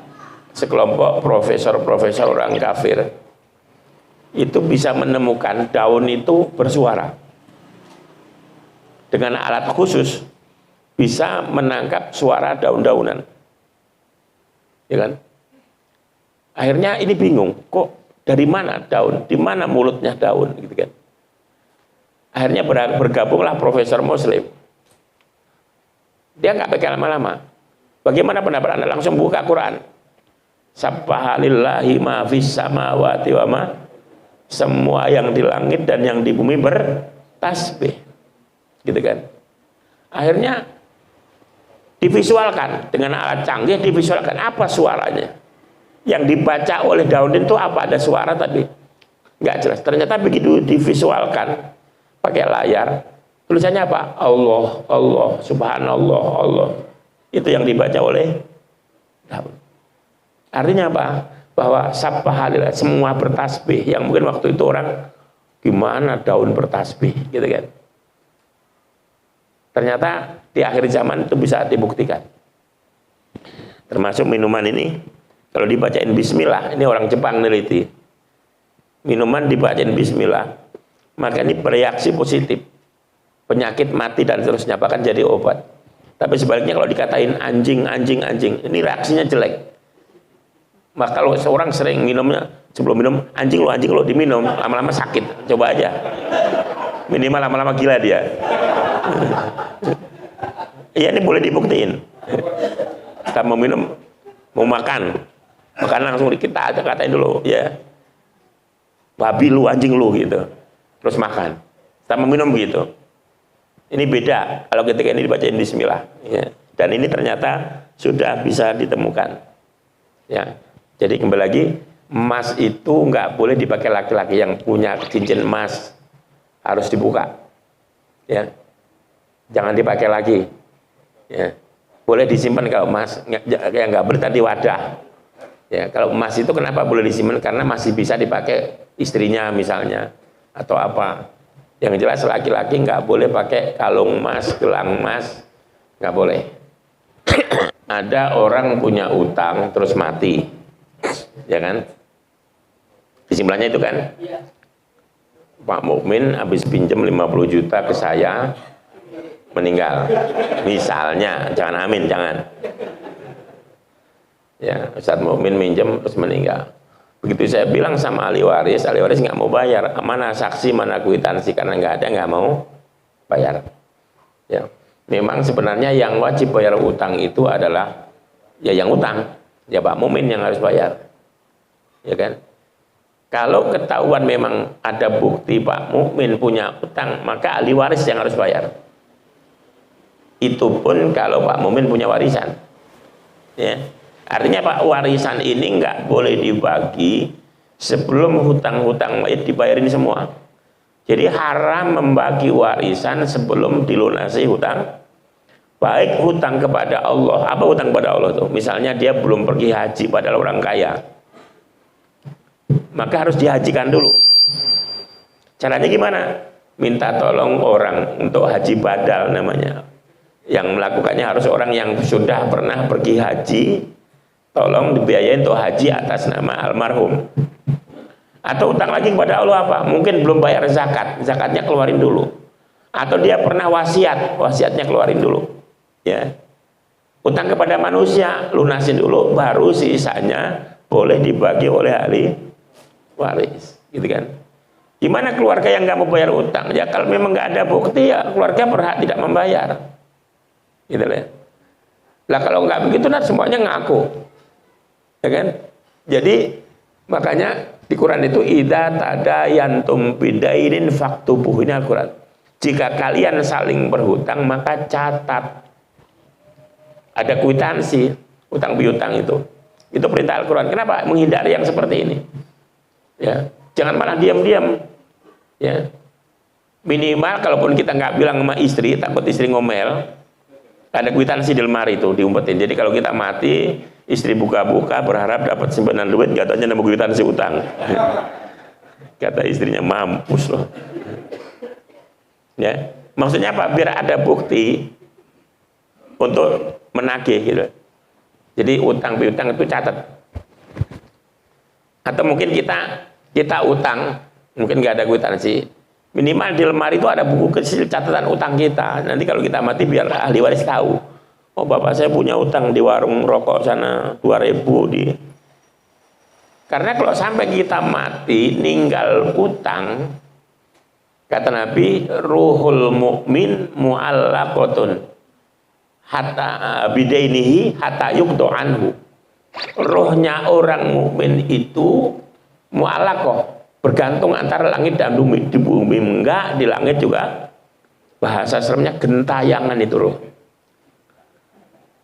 Speaker 1: sekelompok profesor-profesor orang kafir, itu bisa menemukan daun itu bersuara. Dengan alat khusus bisa menangkap suara daun-daunan. Ya kan? Akhirnya ini bingung, kok dari mana daun? Di mana mulutnya daun gitu kan? Akhirnya bergabunglah profesor muslim. Dia nggak pakai lama-lama. Bagaimana pendapat Anda? Langsung buka Quran. Sabbahalillahi ma fis samawati wa ma, semua yang di langit dan yang di bumi bertasbih, gitu kan. Akhirnya divisualkan dengan alat canggih, divisualkan apa suaranya. Yang dibaca oleh Daudin itu apa, ada suara tapi nggak jelas. Ternyata begitu divisualkan pakai layar, tulisannya apa? Allah, Allah, Subhanallah, Allah. Itu yang dibaca oleh Daud. Artinya apa? Bahwa sabbahalillah, semua bertasbih. Yang mungkin waktu itu orang, gimana daun bertasbih, gitu kan. Ternyata di akhir zaman itu bisa dibuktikan. Termasuk minuman ini, kalau dibacain bismillah, ini orang Jepang neliti. Minuman dibacain bismillah, maka ini bereaksi positif. Penyakit mati dan seterusnya, bahkan jadi obat. Tapi sebaliknya kalau dikatain anjing, anjing, anjing, ini reaksinya jelek. Maka kalau seorang sering minumnya, sebelum minum, anjing lo diminum, lama-lama sakit. Coba aja. Minimal lama-lama gila dia. Iya, ini boleh dibuktiin. Kita mau minum, mau makan langsung kita aja katain dulu, ya. Babi lu, anjing lu, gitu. Terus makan. Kita mau minum begitu. Ini beda kalau ketika ini dibacain bismillah, ya. Dan ini ternyata sudah bisa ditemukan, ya. Jadi kembali lagi, emas itu nggak boleh dipakai laki-laki. Yang punya cincin emas harus dibuka, ya. Jangan dipakai lagi, ya. Boleh disimpan kalau emas, yang nggak boleh tadi wadah, ya. Kalau emas itu kenapa boleh disimpan? Karena masih bisa dipakai istrinya misalnya atau apa. Yang jelas laki-laki nggak boleh pakai kalung emas, gelang emas, nggak boleh. Ada orang punya utang terus mati, ya kan? Kesimpulannya itu kan, Pak Mukmin habis pinjam 50 juta ke saya, meninggal. Misalnya, jangan amin, jangan. Ya, Ustadz Mukmin minjem terus meninggal. Begitu saya bilang sama ahli waris nggak mau bayar. Mana saksi, mana kwitansi, karena nggak ada, nggak mau bayar. Ya, memang sebenarnya yang wajib bayar utang itu adalah ya yang utang, ya Pak Mukmin yang harus bayar, ya kan? Kalau ketahuan memang ada bukti Pak Mukmin punya utang, maka ahli waris yang harus bayar. Itu pun kalau Pak Mukmin punya warisan, ya. Artinya Pak, warisan ini nggak boleh dibagi sebelum hutang-hutang mayit dibayarin semua. Jadi haram membagi warisan sebelum dilunasi hutang. Baik hutang kepada Allah, apa hutang kepada Allah tuh? Misalnya dia belum pergi haji padahal orang kaya, maka harus dihajikan dulu. Caranya gimana? Minta tolong orang untuk haji badal namanya. Yang melakukannya harus orang yang sudah pernah pergi haji, tolong dibiayain untuk haji atas nama almarhum. Atau utang lagi kepada Allah apa? Mungkin belum bayar zakat, zakatnya keluarin dulu. Atau dia pernah wasiat, wasiatnya keluarin dulu. Ya. Utang kepada manusia, lunasin dulu, baru sisanya boleh dibagi oleh ahli waris, gitu kan? Gimana keluarga yang nggak mau bayar utang? Ya kalau memang nggak ada bukti, ya keluarga berhak tidak membayar, gitu lah. Lah kalau nggak begitu, nah semuanya ngaku, ya kan? Jadi makanya di Quran itu idza tadayantum bidainin faktubuh, ini Al-Quran. Jika kalian saling berhutang maka catat. Ada kwitansi, utang piutang itu perintah Al-Quran. Kenapa? Menghindari yang seperti ini. Ya, jangan malah diam-diam. Ya, minimal kalaupun kita nggak bilang sama istri, takut istri ngomel, ada kwitansi di lemari itu diumpetin. Jadi kalau kita mati, istri buka-buka berharap dapat simpanan duit, katanya nemu kwitansi utang. Kata istrinya, mampus loh. Ya, maksudnya apa? Biar ada bukti untuk menagih gitu. Jadi utang piutang itu catat. Atau mungkin kita utang, mungkin nggak ada kwitansi, minimal di lemari itu ada buku kecil catatan utang kita. Nanti kalau kita mati biar ahli waris tahu. Oh, bapak saya punya utang di warung rokok sana 2.000 di. Karena kalau sampai kita mati ninggal utang, kata Nabi, ruhul mukmin mu'allaqatun hatta bidainihi hatta yuqdu anhu. rohnya orang mukmin itu mu'allaqah, bergantung antara langit dan bumi. Di bumi enggak, di langit juga. Bahasa seremnya gentayangan itu roh.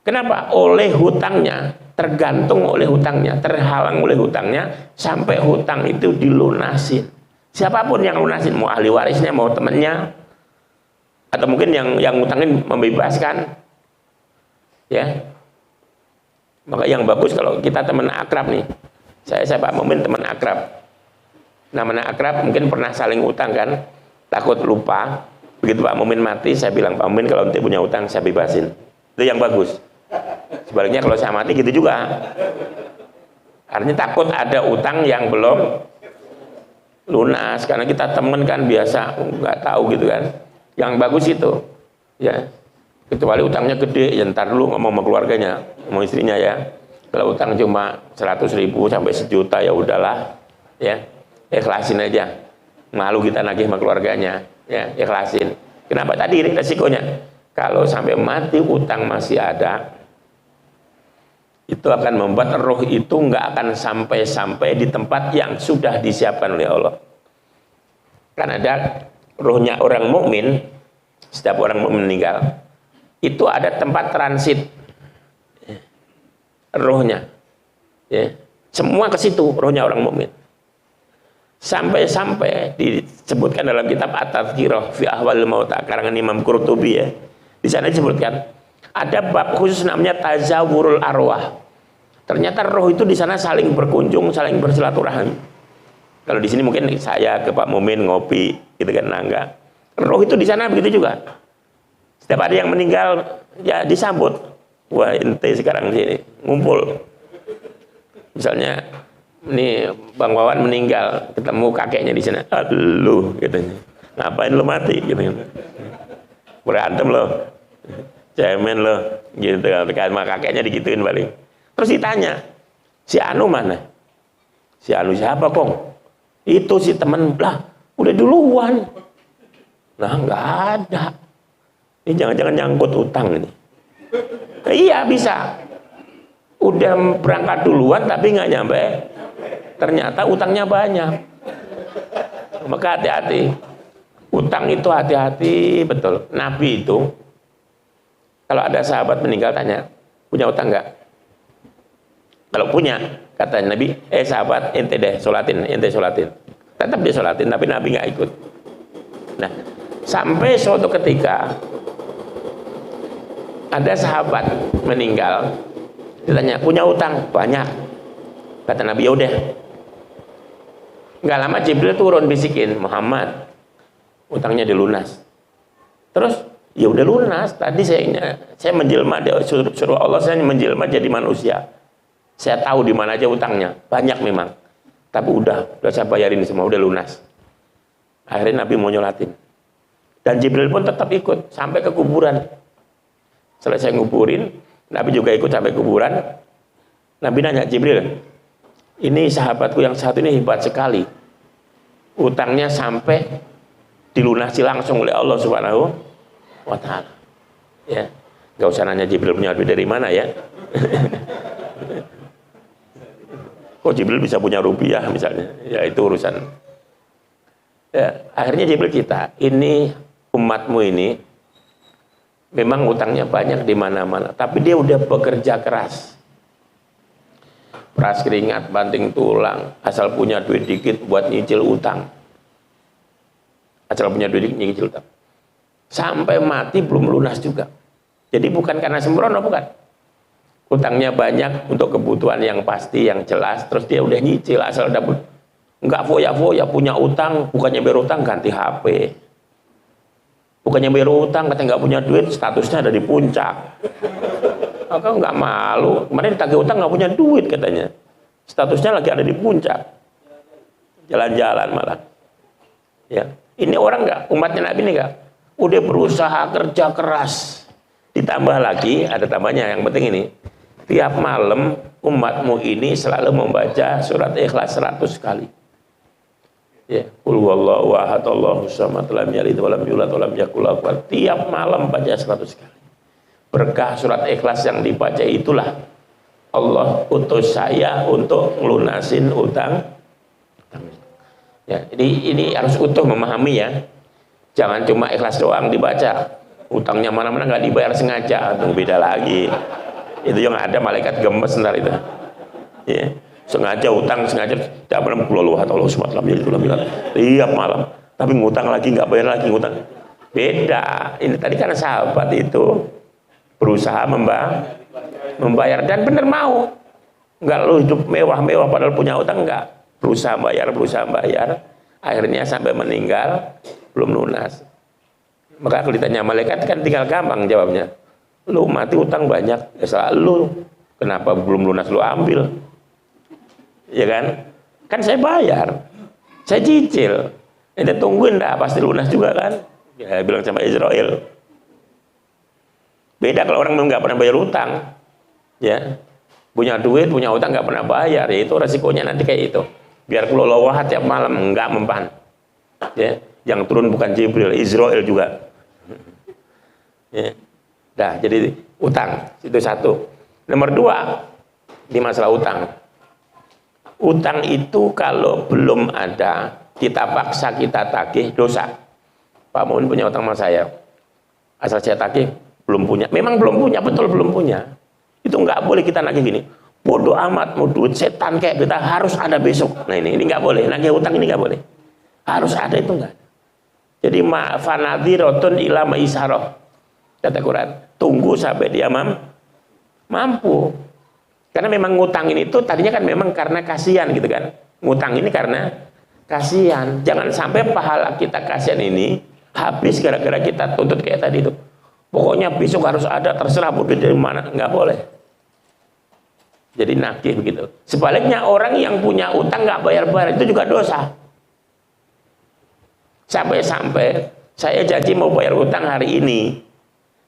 Speaker 1: Kenapa? Oleh hutangnya, tergantung oleh hutangnya, terhalang oleh hutangnya, sampai hutang itu dilunasin. Siapapun yang lunasin, mau ahli warisnya, mau temannya, atau mungkin yang ngutangin membebaskan, ya. Maka yang bagus kalau kita teman akrab nih, saya Pak Mumin teman akrab, namanya akrab, mungkin pernah saling utang kan, takut lupa. Begitu Pak Mumin mati, saya bilang, Pak Mumin kalau nanti punya utang saya bebasin, itu yang bagus. Sebaliknya kalau saya mati gitu juga, artinya takut ada utang yang belum lunas, karena kita temen kan biasa nggak tahu gitu kan. Yang bagus itu, ya, kecuali utangnya gede, ya ntar dulu ngomong sama keluarganya, sama istrinya ya. Kalau utang cuma 100.000 sampai 1 juta ya udahlah, ya, ikhlasin aja. Malu kita nagih sama keluarganya, ya, ikhlasin. Kenapa tadi resikonya? Kalau sampai mati utang masih ada, itu akan membuat roh itu nggak akan sampai di tempat yang sudah disiapkan oleh Allah. Kan ada rohnya orang mukmin, setiap orang mukmin meninggal, itu ada tempat transit rohnya, ya. Semua ke situ rohnya orang mukmin. Sampai disebutkan dalam kitab At-Tadhkirah fi Ahwalil Mauta karangan Imam Qurtubi, ya. Di sana disebutkan ada bab khusus namanya tazawurul arwah. Ternyata roh itu di sana saling berkunjung, saling bersilaturahmi. Kalau di sini mungkin saya ke Pak Mumin ngopi, gitu kan, enggak. Roh itu di sana begitu juga. Setiap ada yang meninggal, ya disambut. Wah, ente sekarang sini ngumpul. Misalnya, ini Bang Wawan meninggal, ketemu kakeknya di sana. Lu, katanya. Ngapain lu mati? Gitu. Berantem lo, cemen lo, gitu kan, sama kakeknya digituin balik. Terus ditanya, si Anu mana? Si Anu siapa kong? Itu si temen, lah udah duluan. Nah nggak ada. Ini jangan-jangan nyangkut utang ini. Iya bisa. Udah berangkat duluan tapi nggak nyampe. Ternyata utangnya banyak. Maka hati-hati. Utang itu hati-hati betul. Nabi itu, kalau ada sahabat meninggal tanya, punya utang nggak? Kalau punya, kata Nabi, sahabat ente deh sholatin, ente sholatin. Tetap dia sholatin, tapi Nabi nggak ikut. Nah, sampai suatu ketika ada sahabat meninggal, ditanya punya utang banyak. Kata Nabi, ya udah. Nggak lama Jibril turun bisikin, Muhammad, utangnya dilunas. Terus ya udah lunas. Tadi saya menjelma, suruh Allah saya menjelma jadi manusia. Saya tahu di mana aja utangnya, banyak memang. Tapi udah saya bayarin semua, udah lunas. Akhirnya Nabi mau nyolatin. Dan Jibril pun tetap ikut sampai ke kuburan. Selesai nguburin, Nabi juga ikut sampai kuburan. Nabi nanya Jibril, ini sahabatku yang satu ini hebat sekali. Utangnya sampai dilunasi langsung oleh Allah Subhanahu wa Ta'ala. Ya, nggak usah nanya Jibril punya duit dari mana ya. Kok Jibril bisa punya rupiah misalnya? Ya itu urusan. Ya, akhirnya Jibril kita, ini umatmu ini memang utangnya banyak di mana-mana, tapi dia udah bekerja keras. Peras keringat, banting tulang, asal punya duit dikit buat nyicil utang. Asal punya duit dikit nyicil utang. Sampai mati belum lunas juga. Jadi bukan karena sembrono, bukan. Utangnya banyak untuk kebutuhan yang pasti, yang jelas, terus dia udah nyicil, asal dapat. Enggak foya-foya, punya utang, bukannya bayar utang ganti HP. Bukannya bayar utang, katanya nggak punya duit, statusnya ada di puncak. Maka nggak malu, kemarin ditagih utang nggak punya duit katanya. Statusnya lagi ada di puncak. Jalan-jalan malah. Ya, ini orang nggak, umatnya Nabi ini nggak, udah berusaha kerja keras. Ditambah lagi, ada tambahnya, yang penting ini, tiap malam umatmu ini selalu membaca surat Ikhlas 100 kali. Ya, qul huwallahu ahad Allahus samad lam yalid wa lam yulad wa lam yakul lahu kufuwan ahad. Tiap malam baca 100 kali. Berkah surat Ikhlas yang dibaca itulah Allah utus saya untuk ngelunasin utang. Ya, ini harus utuh memahami ya. Jangan cuma ikhlas doang dibaca. Utangnya mana-mana nggak dibayar sengaja, itu beda lagi. Itu yang ada malaikat gemes ntar itu. Ya, sengaja utang, sengaja tidak pernah keluar Allah SWT tiap malam. Tapi ngutang lagi nggak bayar lagi ngutang. Beda. Ini tadi kan sahabat itu berusaha membayar dan bener mau. Nggak lu hidup mewah-mewah padahal punya utang nggak. Berusaha bayar, akhirnya sampai meninggal belum lunas. Maka kalau ditanya malaikat kan tinggal gampang jawabnya. Lu mati utang banyak, ya salah lu. Kenapa belum lunas lu ambil? Ya kan? Kan saya bayar, saya cicil. Ente tungguin dah pasti lunas juga kan? Ya bilang sama Israel. Beda kalau orang nggak pernah bayar utang, ya punya duit, punya utang nggak pernah bayar, ya itu resikonya nanti kayak itu. Biar keluar wahat tiap malam nggak mempan, ya yang turun bukan Jibril, Israel juga. Ya. Nah jadi utang itu satu. Nomor dua di masalah utang. Utang itu kalau belum ada kita paksa kita tagih dosa. Pak Muin punya utang sama saya, asal saya tagih belum punya. Memang belum punya, betul belum punya. Itu nggak boleh kita nagih gini. Bodoh amat, mau duit setan kayak kita harus ada besok. Nah ini nggak boleh, nagih utang ini nggak boleh. Harus ada itu nggak. Jadi fanadhiratun ila maisarah. Kata Quran, tunggu sampai dia mampu. Karena memang ngutangin itu tadinya kan memang karena kasihan gitu kan. Ngutang ini karena kasihan. Jangan sampai pahala kita kasihan ini habis gara-gara kita tuntut kayak tadi itu. Pokoknya besok harus ada, terserah mau duit dari mana, nggak boleh. Jadi nagih begitu. Sebaliknya orang yang punya utang nggak bayar-bayar itu juga dosa. Sampai-sampai saya janji mau bayar utang hari ini,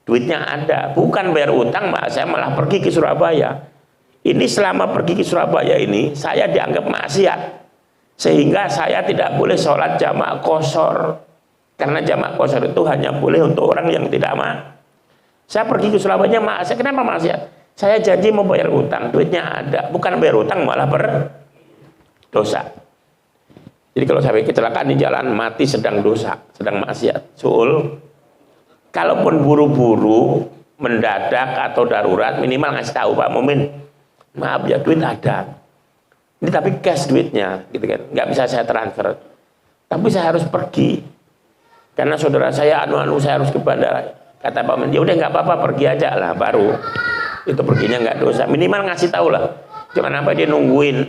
Speaker 1: duitnya ada, bukan bayar utang, saya malah pergi ke Surabaya. Ini selama pergi ke Surabaya ini saya dianggap maksiat, sehingga saya tidak boleh sholat jamaah qashar, karena jamaah qashar itu hanya boleh untuk orang yang tidak Saya pergi ke Surabaya maksiat. Kenapa maksiat? Saya janji mau bayar utang, duitnya ada, bukan bayar utang malah berdosa. Jadi kalau sampai kecelakaan di jalan, mati sedang dosa, sedang maksiat, suul. Kalaupun buru-buru, mendadak atau darurat, minimal ngasih tahu, Pak Mumin, maaf ya duit ada. Ini tapi cash duitnya, gitu kan, nggak bisa saya transfer. Tapi saya harus pergi, karena saudara saya saya harus ke bandara. Kata Pak Mumin, ya udah nggak apa-apa, pergi aja lah, baru. Itu perginya nggak dosa, minimal ngasih tahu lah. Jangan sampai dia nungguin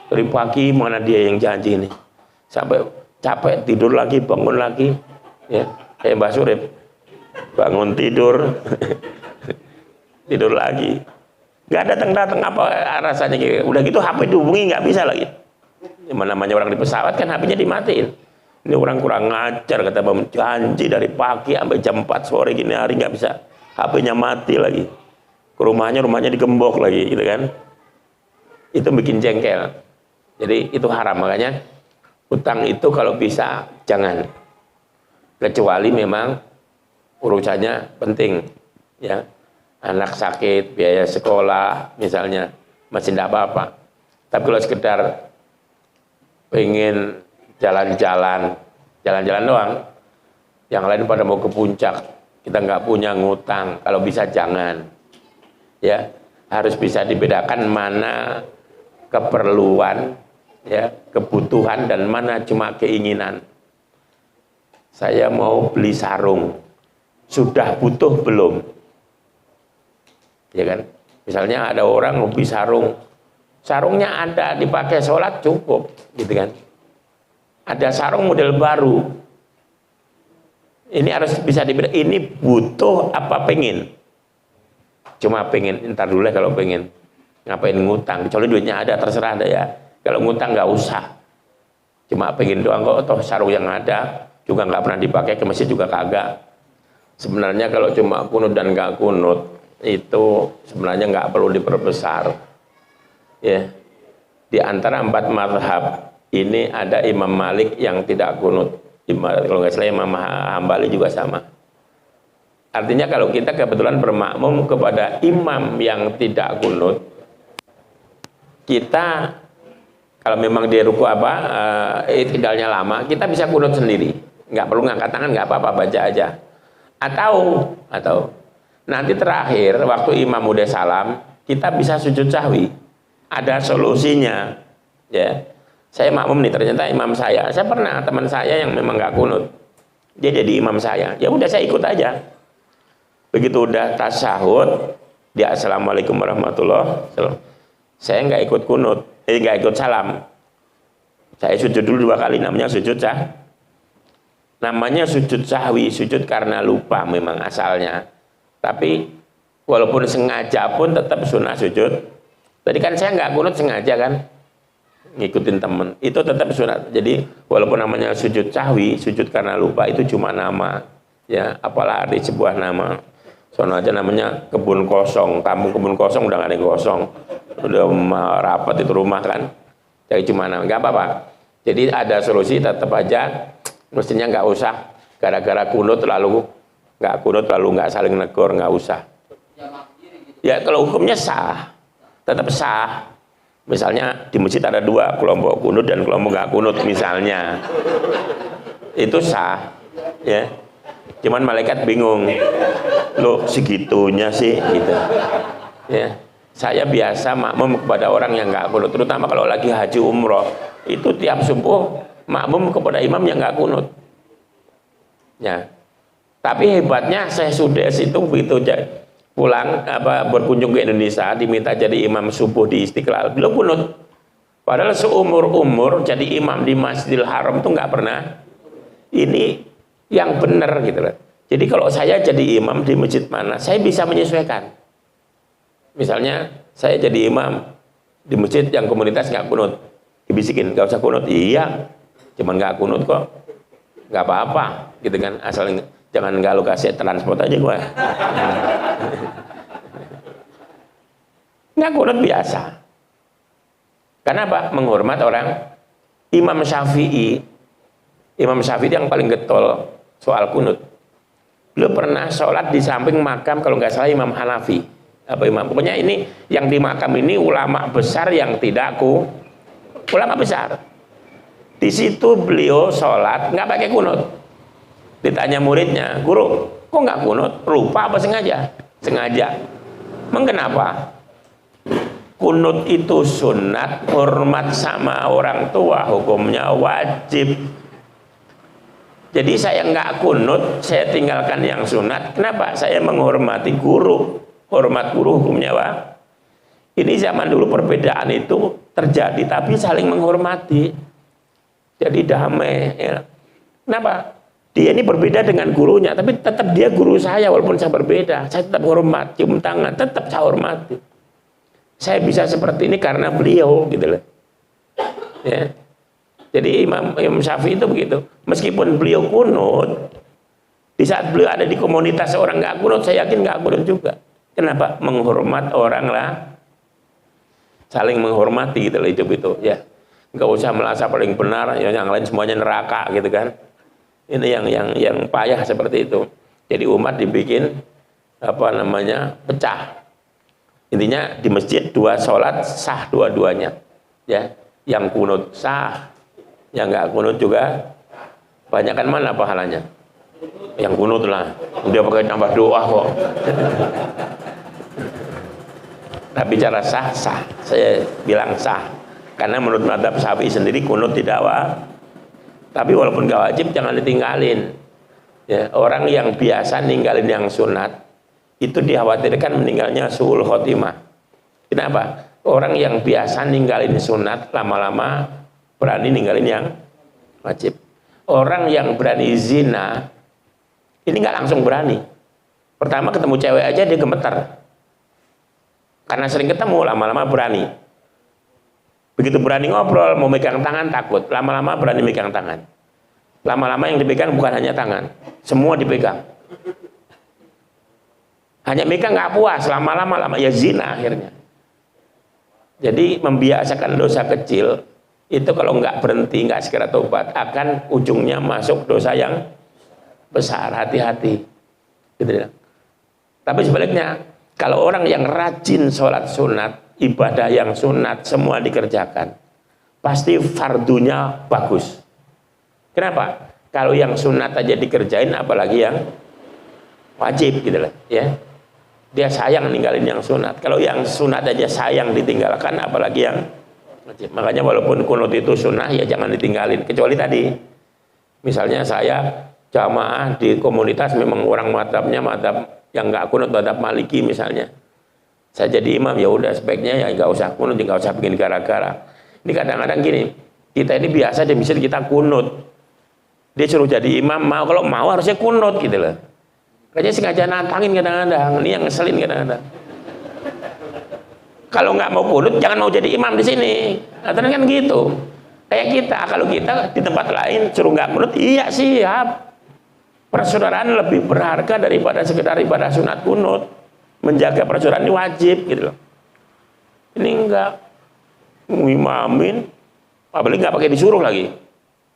Speaker 1: dari pagi mana dia yang janji ini, sampai capek tidur lagi bangun lagi, ya kayak Mbak Surip bangun tidur tidur lagi, nggak datang apa rasanya gitu. Udah gitu HP dihubungi nggak bisa lagi. Yang namanya orang di pesawat kan HP-nya dimatiin. Ini orang kurang ngajar, kata Mbak, janji dari pagi sampai jam 4 sore gini hari nggak bisa, HP-nya mati lagi. Ke rumahnya digembok lagi gitu kan. Itu bikin jengkel. Jadi itu haram. Makanya utang itu kalau bisa jangan, kecuali memang urusannya penting ya, anak sakit, biaya sekolah misalnya, masih tidak apa-apa. Tapi kalau sekedar pengen jalan-jalan doang, yang lain pada mau ke puncak, kita nggak punya ngutang, kalau bisa jangan. Ya, harus bisa dibedakan mana keperluan, ya, kebutuhan dan mana cuma keinginan. Saya mau beli sarung, sudah butuh belum? Ya kan? Misalnya ada orang mau beli sarung, sarungnya ada dipakai sholat cukup, gitu kan? Ada sarung model baru, ini harus bisa dibedakan. Ini butuh apa pengen? Cuma pengen, ntar dulu kalau pengen, ngapain ngutang, kecuali duitnya ada, terserah ada ya. Kalau ngutang nggak usah, cuma pengen doang kok, toh sarung yang ada juga nggak pernah dipakai, ke masjid juga kagak. Sebenarnya kalau cuma kunut dan nggak kunut itu sebenarnya nggak perlu diperbesar. Ya, di antara 4 mazhab ini ada Imam Malik yang tidak kunut, kalau nggak salah Imam Hambali juga sama. Artinya kalau kita kebetulan bermakmum kepada imam yang tidak kunut, kita kalau memang dia ruku iktidalnya lama, kita bisa kunut sendiri, nggak perlu ngangkat tangan, nggak apa-apa, baca aja. Atau nanti terakhir waktu imam udah salam, kita bisa sujud sahwi. Ada solusinya, ya. Saya makmum nih, ternyata imam saya pernah teman saya yang memang nggak kunut, dia jadi imam saya, ya udah saya ikut aja. Begitu udah tasyahud, dia assalamualaikum warahmatullahi wabarakatuh, saya nggak ikut kunut, nggak ikut salam, saya sujud dulu 2 kali, namanya sujud namanya sujud sahwi, sujud karena lupa memang asalnya, tapi walaupun sengaja pun tetap sunnah sujud. Tadi kan saya nggak kunut sengaja kan, ngikutin temen, itu tetap sunnah. Jadi walaupun namanya sujud sahwi, sujud karena lupa, itu cuma nama, ya, apalah arti sebuah nama. Soalnya aja namanya kebun kosong, kampung kebun kosong udah nggak ada yang kosong, udah rapat itu rumah kan, jadi cuma nama, nggak apa-apa. Jadi ada solusi, tetap aja mestinya nggak usah gara-gara kunut lalu nggak saling negor, nggak usah. Ya kalau hukumnya sah, tetap sah. Misalnya di masjid ada 2 kelompok kunut dan kelompok nggak kunut misalnya, itu sah, ya. Cuman malaikat bingung, loh segitunya sih, gitu. Ya, saya biasa makmum kepada orang yang nggak kunut, terutama kalau lagi haji umroh, itu tiap subuh makmum kepada imam yang nggak kunut. Ya, tapi hebatnya saya sudah situ begitu pulang berkunjung ke Indonesia, diminta jadi imam subuh di Istiqlal, belum kunut. Padahal seumur-umur jadi imam di Masjidil Haram tuh nggak pernah. Ini yang benar gitu loh. Jadi kalau saya jadi imam di masjid mana, saya bisa menyesuaikan. Misalnya saya jadi imam di masjid yang komunitas nggak kunut, dibisikin nggak usah kunut, iya, cuman nggak kunut kok, nggak apa-apa, gitu kan, asal jangan nggak lu kasih transport aja gua. Nggak kunut biasa. Kenapa? Menghormat orang. Imam Syafi'i yang paling getol soal kunut. Beliau pernah sholat di samping makam, kalau nggak salah Imam Hanafi. Pokoknya ini yang di makam ini ulama besar yang tidak ulama besar. Di situ beliau sholat nggak pakai kunut. Ditanya muridnya, guru, kok nggak kunut? Lupa apa sengaja? Sengaja. Kenapa? Kunut itu sunat, hormat sama orang tua hukumnya wajib. Jadi saya nggak kunut, saya tinggalkan yang sunat. Kenapa? Saya menghormati guru. Hormat guru hukumnya apa? Ini zaman dulu perbedaan itu terjadi, tapi saling menghormati. Jadi damai. Ya. Kenapa? Dia ini berbeda dengan gurunya, tapi tetap dia guru saya walaupun saya berbeda. Saya tetap hormat, cium tangan, tetap saya hormati. Saya bisa seperti ini karena beliau, gitu loh. Ya. Jadi Imam Syafi'i itu begitu. Meskipun beliau kunut, di saat beliau ada di komunitas orang nggak kunut, saya yakin nggak kunut juga. Kenapa? Menghormat orang lah, saling menghormati gitu loh, hidup itu. Ya, nggak usah merasa paling benar, yang lain semuanya neraka gitu kan. Ini yang payah seperti itu. Jadi umat dibikin pecah. Intinya di masjid 2 sholat sah dua-duanya. Ya, yang kunut sah, yang nggak kunut juga banyakkan mana pahalanya? Yang kunut lah, udah pakai tambah doa kok. Tapi cara sah, saya bilang sah, karena menurut mazhab Syafi'i sendiri kunut tidak wajib. Tapi walaupun nggak wajib jangan ditinggalin. Ya, orang yang biasa ninggalin yang sunat itu dikhawatirkan meninggalnya suul khotimah. Kenapa? Orang yang biasa ninggalin sunat lama-lama berani ninggalin yang wajib. Orang yang berani zina ini nggak langsung berani. Pertama ketemu cewek aja dia gemetar, karena sering ketemu, lama-lama berani. Begitu berani ngobrol, mau megang tangan takut, lama-lama berani megang tangan. Lama-lama yang dipegang bukan hanya tangan, semua dipegang. Hanya megang nggak puas, lama-lama ya zina akhirnya. Jadi membiasakan dosa kecil itu kalau nggak berhenti, nggak segera tobat, akan ujungnya masuk dosa yang besar. Hati-hati. Gitu ya. Tapi sebaliknya, kalau orang yang rajin sholat sunat, ibadah yang sunat semua dikerjakan, pasti fardunya bagus. Kenapa? Kalau yang sunat aja dikerjain, apalagi yang wajib gitu lah, ya. Dia sayang ninggalin yang sunat. Kalau yang sunat aja sayang ditinggalkan, apalagi yang wajib. Makanya walaupun kunut itu sunnah, ya jangan ditinggalin. Kecuali tadi, misalnya saya jamaah di komunitas memang orang madhabnya madhab yang nggak kunut, madhab maliki misalnya. Saya jadi imam, ya udah sebaiknya ya nggak usah kunut, nggak usah bikin gara-gara. Ini kadang-kadang gini, kita ini biasa dia bisa kita kunut. Dia suruh jadi imam, mau kalau mau harusnya kunut gitu loh. Kayaknya sengaja nantangin kadang-kadang, ini yang ngeselin kadang-kadang. Kalau nggak mau kunut, jangan mau jadi imam di sini. Katanya kan gitu. Kayak kita, kalau kita di tempat lain suruh nggak kunut, iya siap. Persaudaraan lebih berharga daripada sekedar ibadah sunat kunut. Menjaga persaudaraan ini wajib gitu loh. Ini enggak ngimamin, apalagi nggak pakai disuruh lagi.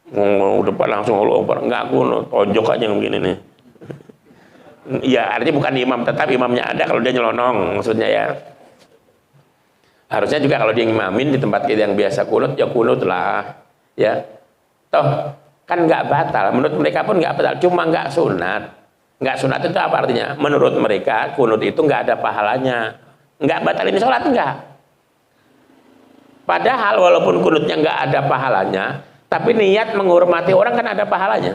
Speaker 1: Ngomong depan langsung Allah Akbar, nggak kunut, tonjok aja yang begini nih. Ya artinya bukan imam, tetap imamnya ada kalau dia nyelonong, maksudnya ya. Harusnya juga kalau dia ngimamin di tempat kita yang biasa kunut, ya kunut lah, ya. Toh kan nggak batal, menurut mereka pun nggak batal, cuma nggak sunat. Nggak sunat itu apa artinya? Menurut mereka kunut itu nggak ada pahalanya, nggak batalin sholat nggak. Padahal walaupun kunutnya nggak ada pahalanya, tapi niat menghormati orang kan ada pahalanya.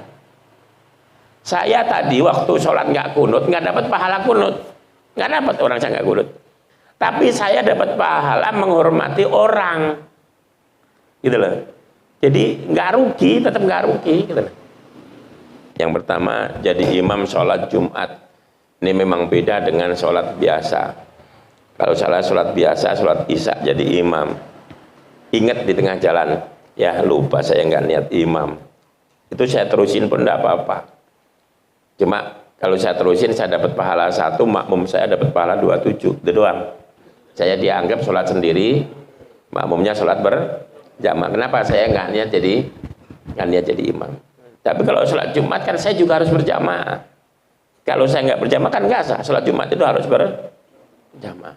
Speaker 1: Saya tadi waktu sholat nggak kunut, nggak dapat pahala kunut, nggak dapat, orang saya nggak kunut. Tapi saya dapat pahala menghormati orang, gitu loh. Jadi nggak rugi, tetap nggak rugi, gitu loh. Yang pertama, jadi imam sholat Jumat. Ini memang beda dengan sholat biasa. Kalau sholat biasa, sholat Isya jadi imam. Ingat di tengah jalan, ya lupa saya nggak niat imam. Itu saya terusin pun enggak apa-apa. Cuma kalau saya terusin saya dapat pahala 1, makmum saya dapat pahala 27, itu doang. Saya dianggap sholat sendiri, makmumnya sholat berjamaah. Kenapa saya nggak niat jadi imam? Tapi kalau sholat Jumat kan saya juga harus berjamaah. Kalau saya nggak berjamaah kan nggak sah. Sholat Jumat itu harus berjamaah.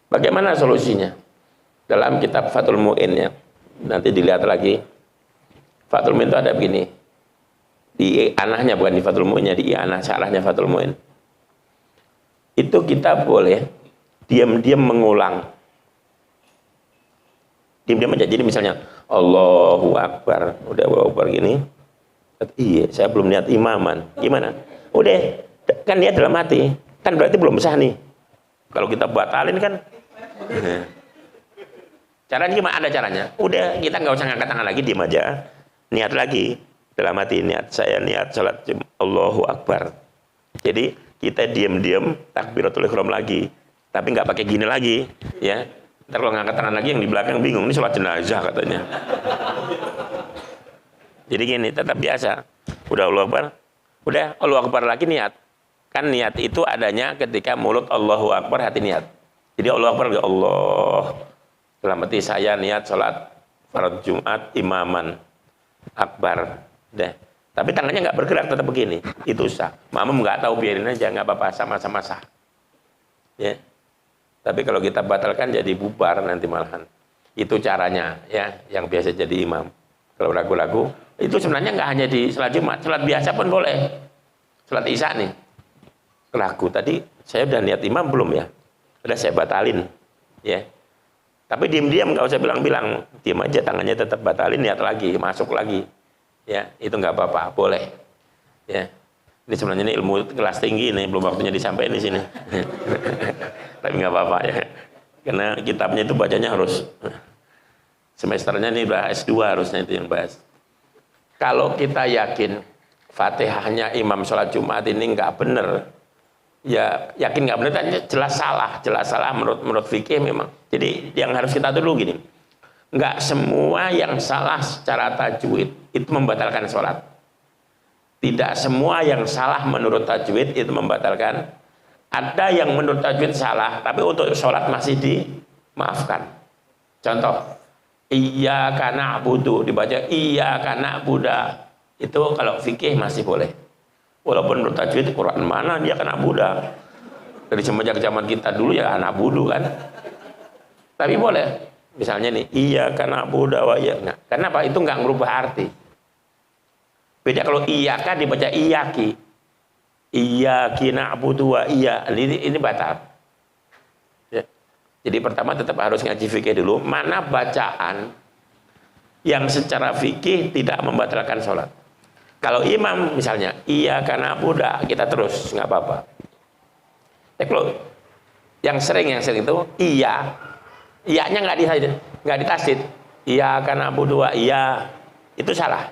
Speaker 1: Bagaimana solusinya? Dalam kitab Fathul Mu'in ya, nanti dilihat lagi. Fathul Mu'in itu ada begini. Di anahnya, bukan di Fathul Mu'innya, di anah syarahnya Fathul Mu'in. Itu kita boleh diam-diam mengulang. Diam-diam aja. Jadi misalnya Allahu Akbar, udah Allahu Akbar gini. Iya, saya belum niat imaman. Gimana? Udah, kan niat dalam hati. Kan berarti belum sah nih. Kalau kita batalin kan. Caranya gimana? Ada caranya. Udah, kita nggak usah ngangkat tangan lagi, diam aja. Niat lagi. Dalam hati niat, saya niat salat Allahu Akbar. Jadi kita diam-diam takbiratul ihram lagi, tapi nggak pakai gini lagi, ya. Ntar kalau ngangkat tangan lagi yang di belakang bingung, ini sholat jenazah katanya. Jadi gini, tetap biasa. Udah Allahu Akbar, udah Allahu Akbar lagi niat. Kan niat itu adanya ketika mulut Allahu Akbar, hati niat. Jadi Allahu Akbar, Allah. Dalam hati saya niat sholat farad Jumat imaman akbar. Deh. Tapi tangannya nggak bergerak, tetap begini, itu sah. Makmum nggak tahu, biarin aja, nggak apa-apa, sama-sama sah. Ya. Tapi kalau kita batalkan jadi bubar nanti malahan. Itu caranya, ya, yang biasa jadi imam. Kalau ragu-ragu, itu sebenarnya nggak hanya di sholat Jumat, sholat biasa pun boleh. Sholat Isya nih, ragu tadi saya udah niat imam belum ya? Udah saya batalin, ya. Tapi diam-diam, nggak usah bilang-bilang, diam aja, tangannya tetap batalin, niat lagi, masuk lagi. Ya, itu nggak apa-apa, boleh. Ya, ini sebenarnya ini ilmu kelas tinggi nih, belum waktunya disampaikan di sini. Tapi nggak apa-apa ya, karena kitabnya itu bacanya harus semesternya ini udah S2 harusnya itu yang bahas. Kalau kita yakin Fatihahnya imam sholat Jumat ini nggak bener, ya yakin nggak bener, jelas salah menurut fikih memang. Jadi yang harus kita dulu gini. Enggak semua yang salah secara tajwid itu membatalkan sholat. Tidak semua yang salah menurut tajwid itu membatalkan. Ada yang menurut tajwid salah, tapi untuk sholat masih dimaafkan. Contoh, iyyaka na'budu dibaca iyyaka na'budu. Itu kalau fikih masih boleh. Walaupun menurut tajwid Quran mana dia kena Buddha. Dari semenjak zaman kita dulu ya anak budu kan. Tapi boleh. Misalnya nih, iya karena Buddha wa iya. Nah, kenapa? Itu nggak merubah arti. Beda kalau iya kan dibaca iyaki. Iyaki na'budu wa iya. Ini batal. Ya. Jadi pertama tetap harus ngaji fikih dulu. Mana bacaan yang secara fikih tidak membatalkan sholat. Kalau imam misalnya, iya karena Buddha, kita terus, nggak apa-apa. Kalau yang sering itu, iyanya nggak ditasdid. Iya karena Buddha, iya, itu salah.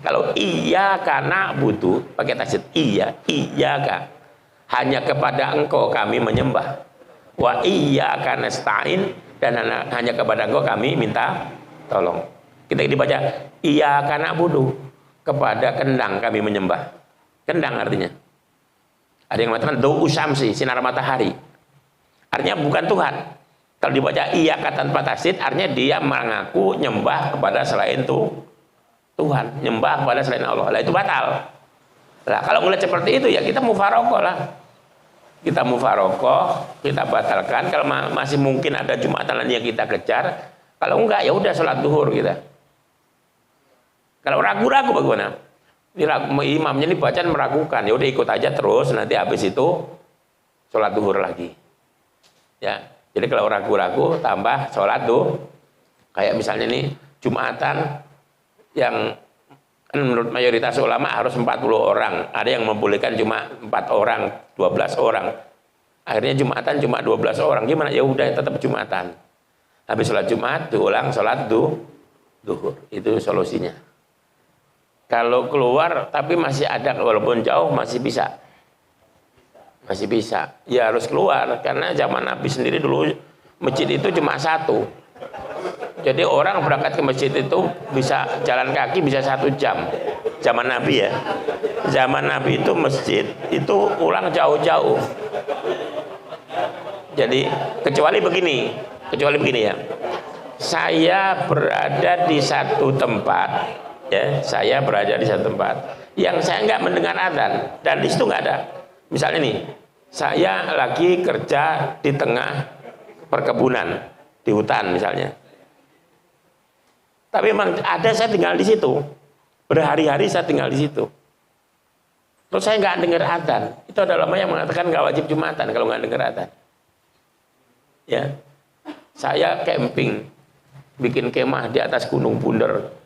Speaker 1: Kalau iya karena butuh, pakai tasdid, iya kah. Hanya kepada engkau kami menyembah. Wa iya karena stain, dan hanya kepada engkau kami minta tolong. Kita dibaca iya karena budu, kepada kendang kami menyembah. Kendang artinya. Ada yang mengatakan dau syamsi, sinar matahari. Artinya bukan Tuhan. Kalau dibaca iya tanpa tasdid, artinya dia mengaku nyembah kepada selain Tuhan, nyembah kepada selain Allah. Lah itu batal. Lah kalau melihat seperti itu ya kita mufarokoh lah. Kita mufarokoh, kita batalkan. Kalau masih mungkin ada Jumatan yang kita kejar, kalau enggak ya udah sholat duhur kita. Kalau ragu-ragu bagaimana? Imamnya ini bacaan meragukan, ya udah ikut aja terus, nanti habis itu sholat duhur lagi. Ya, jadi kalau ragu-ragu tambah sholat duhur. Kayak misalnya nih Jumatan yang menurut mayoritas ulama harus 40 orang. Ada yang membolehkan cuma 4 orang, 12 orang. Akhirnya Jumatan cuma 12 orang. Gimana? Ya udah tetap Jumatan. Habis sholat Jumat diulang sholat duhur. Itu solusinya. Kalau keluar tapi masih ada, walaupun jauh masih bisa. Masih bisa. Ya harus keluar karena zaman Nabi sendiri dulu masjid itu cuma satu. Jadi orang berangkat ke masjid itu bisa jalan kaki bisa 1 jam. Zaman Nabi ya. Zaman Nabi itu masjid itu ulang jauh-jauh. Jadi kecuali begini ya. Saya berada di satu tempat, ya. Saya berada di satu tempat yang saya nggak mendengar adzan dan di situ nggak ada. Misalnya nih, saya lagi kerja di tengah perkebunan di hutan misalnya. Tapi memang ada saya tinggal di situ. Berhari-hari saya tinggal di situ. Terus saya nggak dengar adzan. Itu ada ulama yang mengatakan nggak wajib Jumatan kalau nggak dengar adzan. Ya. Saya camping, bikin kemah di atas Gunung Bunder.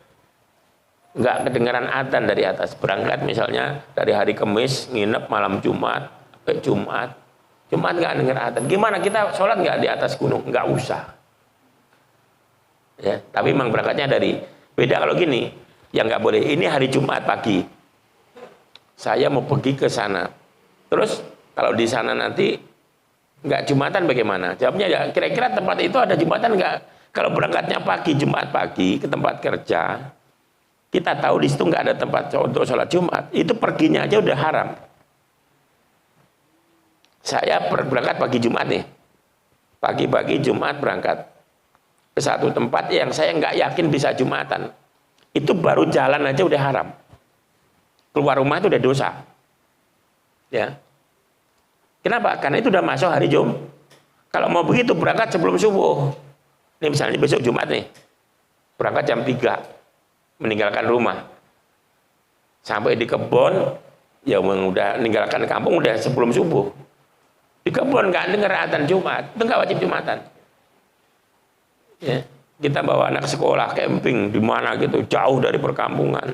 Speaker 1: Nggak kedengaran adzan dari atas. Berangkat misalnya dari hari Kamis, nginep malam Jumat, sampai Jumat. Jumat nggak dengar adzan. Gimana kita sholat nggak di atas gunung? Nggak usah. Ya, tapi memang berangkatnya dari beda. Kalau gini yang nggak boleh, ini hari Jumat pagi saya mau pergi ke sana, terus kalau di sana nanti nggak Jumatan bagaimana? Jawabnya ya kira-kira tempat itu ada Jumatan nggak? Kalau berangkatnya pagi, Jumat pagi ke tempat kerja, kita tahu di situ nggak ada tempat untuk sholat Jumat, itu perginya aja udah haram. Saya berangkat pagi Jumat nih, pagi-pagi Jumat berangkat ke satu tempat yang saya nggak yakin bisa Jumatan, itu baru jalan aja udah haram. Keluar rumah itu udah dosa. Ya. Kenapa? Karena itu udah masuk hari Jumat. Kalau mau begitu berangkat sebelum subuh. Ini misalnya besok Jumat nih, berangkat jam 3, meninggalkan rumah. Sampai di kebun, ya udah meninggalkan kampung udah sebelum subuh. Di kebun nggak dengar adzan Jumat, itu nggak wajib Jumatan. Ya, kita bawa anak sekolah camping di mana gitu jauh dari perkampungan,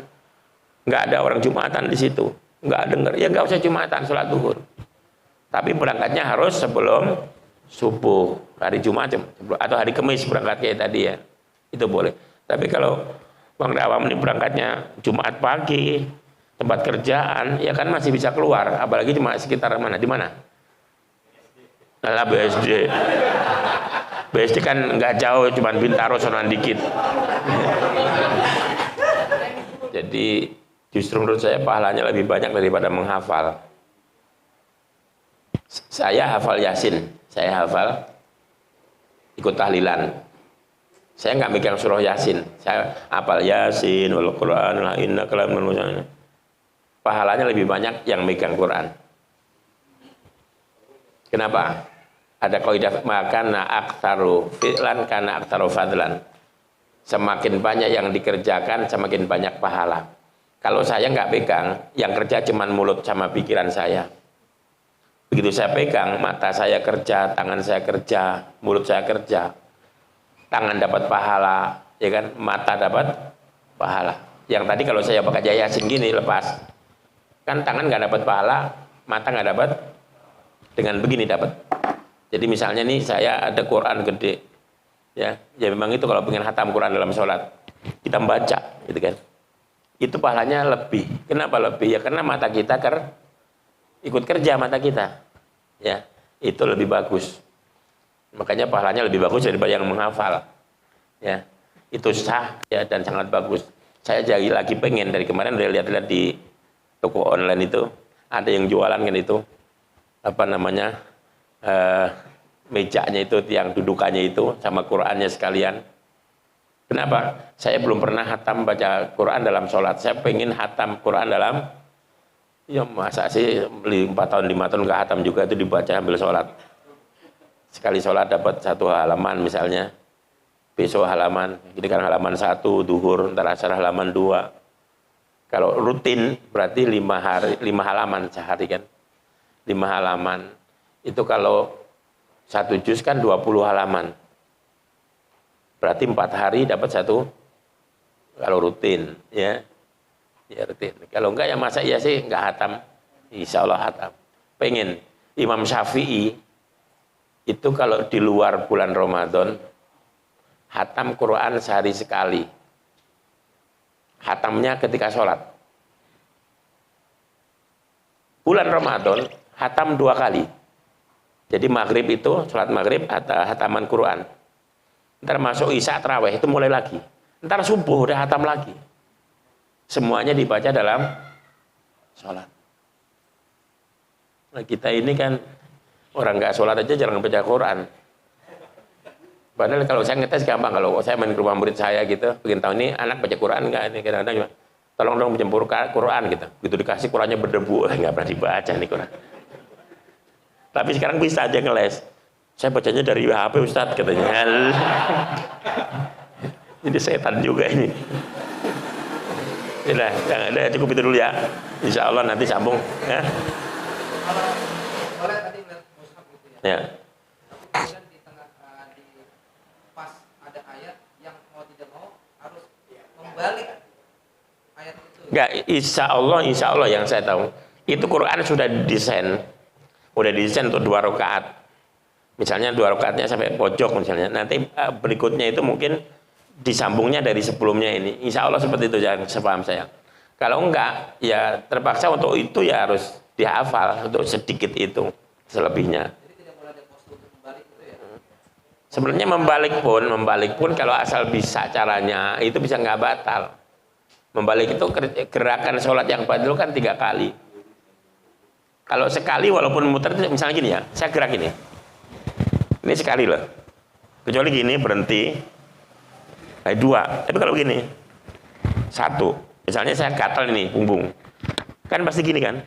Speaker 1: nggak ada orang Jumatan di situ, nggak dengar, ya nggak usah Jumatan, sholat duhur. Tapi berangkatnya harus sebelum subuh hari Jumat atau hari Kamis berangkat kayak tadi ya, itu boleh. Tapi kalau Bang Dawam ini berangkatnya Jumat pagi tempat kerjaan, ya kan masih bisa keluar, apalagi cuma sekitar mana, di mana? Nah, BSD. BSD kan nggak jauh, cuma Bintaro sono dikit. Jadi justru menurut saya pahalanya lebih banyak daripada menghafal. Saya hafal Yasin, saya hafal ikut tahlilan. Saya nggak megang surah Yasin, saya hafal Yasin wal Quran la inna kalam al. Pahalanya lebih banyak yang megang Quran. Kenapa? ada kaidah makana aktsaru fi'lan kana aktsaru fadlan. Semakin banyak yang dikerjakan, semakin banyak pahala. Kalau saya nggak pegang, yang kerja cuman mulut sama pikiran saya. Begitu saya pegang, mata saya kerja, tangan saya kerja, mulut saya kerja. Tangan dapat pahala, ya kan? Mata dapat pahala. Yang tadi kalau saya baca Yasin gini lepas, kan tangan nggak dapat pahala, mata nggak dapat. Dengan begini dapat. Jadi misalnya nih saya ada Quran gede, ya memang itu kalau pengen hatam Quran dalam sholat, kita baca, gitu kan? Itu pahalanya lebih. Kenapa lebih? Ya karena mata kita ikut kerja mata kita, ya itu lebih bagus. Makanya pahalanya lebih bagus daripada yang menghafal, ya itu sah ya dan sangat bagus. Saya jadi lagi pengen dari kemarin udah lihat-lihat di toko online itu ada yang jualan kan itu apa namanya mejanya itu, yang dudukannya itu sama Qurannya sekalian. Kenapa? Saya belum pernah hatam baca Quran dalam sholat. Saya pengen hatam Quran dalam, ya masa sih 4 tahun 5 tahun nggak hatam juga, itu dibaca ambil sholat. Sekali sholat dapat 1 halaman misalnya, besok halaman, jadi kan halaman 1, duhur, ntar asar halaman 2. Kalau rutin berarti 5 halaman sehari kan, 5 halaman. Itu kalau 1 juz kan 20 halaman. Berarti 4 hari dapat 1 kalau rutin, ya rutin. Kalau enggak ya masa iya sih enggak hatam. Insya Allah hatam. Pengen. Imam Syafi'i itu kalau di luar bulan Ramadan hatam Quran sehari sekali. Hatamnya ketika sholat. Bulan Ramadan hatam 2 kali. Jadi maghrib itu sholat maghrib hataman Quran. Ntar masuk isya terawih itu mulai lagi. Ntar subuh udah hatam lagi. Semuanya dibaca dalam sholat. Nah, kita ini kan orang nggak sholat aja jarang baca Quran. Padahal kalau saya ngetes gampang. Kalau saya main ke rumah murid saya gitu, pengen tahu ini anak baca Quran nggak? Ini kadang-kadang tolong dong menjemput Quran gitu. Begitu dikasih Qurannya berdebu, nggak pernah dibaca nih Quran. Tapi sekarang bisa aja ngeles. Saya bacanya dari HP Ustadz katanya. Ini setan juga ini. Udah cukup itu dulu ya. Insya Allah nanti sambung. Ya.
Speaker 2: Kalau tadi ngeliat mushaf gitu ya.
Speaker 1: Ya.
Speaker 2: Kemudian di tengah di pas ada ayat yang mau tidak mau harus membalik ayat itu.
Speaker 1: Enggak, insya Allah yang saya tahu itu Quran sudah didesain untuk 2 rakaat. Misalnya 2 rakaatnya sampai pojok misalnya. Nanti berikutnya itu mungkin disambungnya dari sebelumnya ini. Insya Allah seperti itu yang sepaham saya. Kalau enggak, ya terpaksa untuk itu ya harus dihafal untuk sedikit itu, selebihnya.
Speaker 2: Jadi tidak boleh ada pos untuk membalik itu ya.
Speaker 1: Sebenarnya membalik pun kalau asal bisa caranya itu bisa nggak batal. Membalik itu gerakan sholat yang batal kan 3 kali. Kalau sekali walaupun muter misalnya gini ya, saya gerak ini. Ini sekali loh. Kecuali gini berhenti. 2. Tapi kalau gini 1. Misalnya saya gatal ini punggung. Kan pasti gini kan?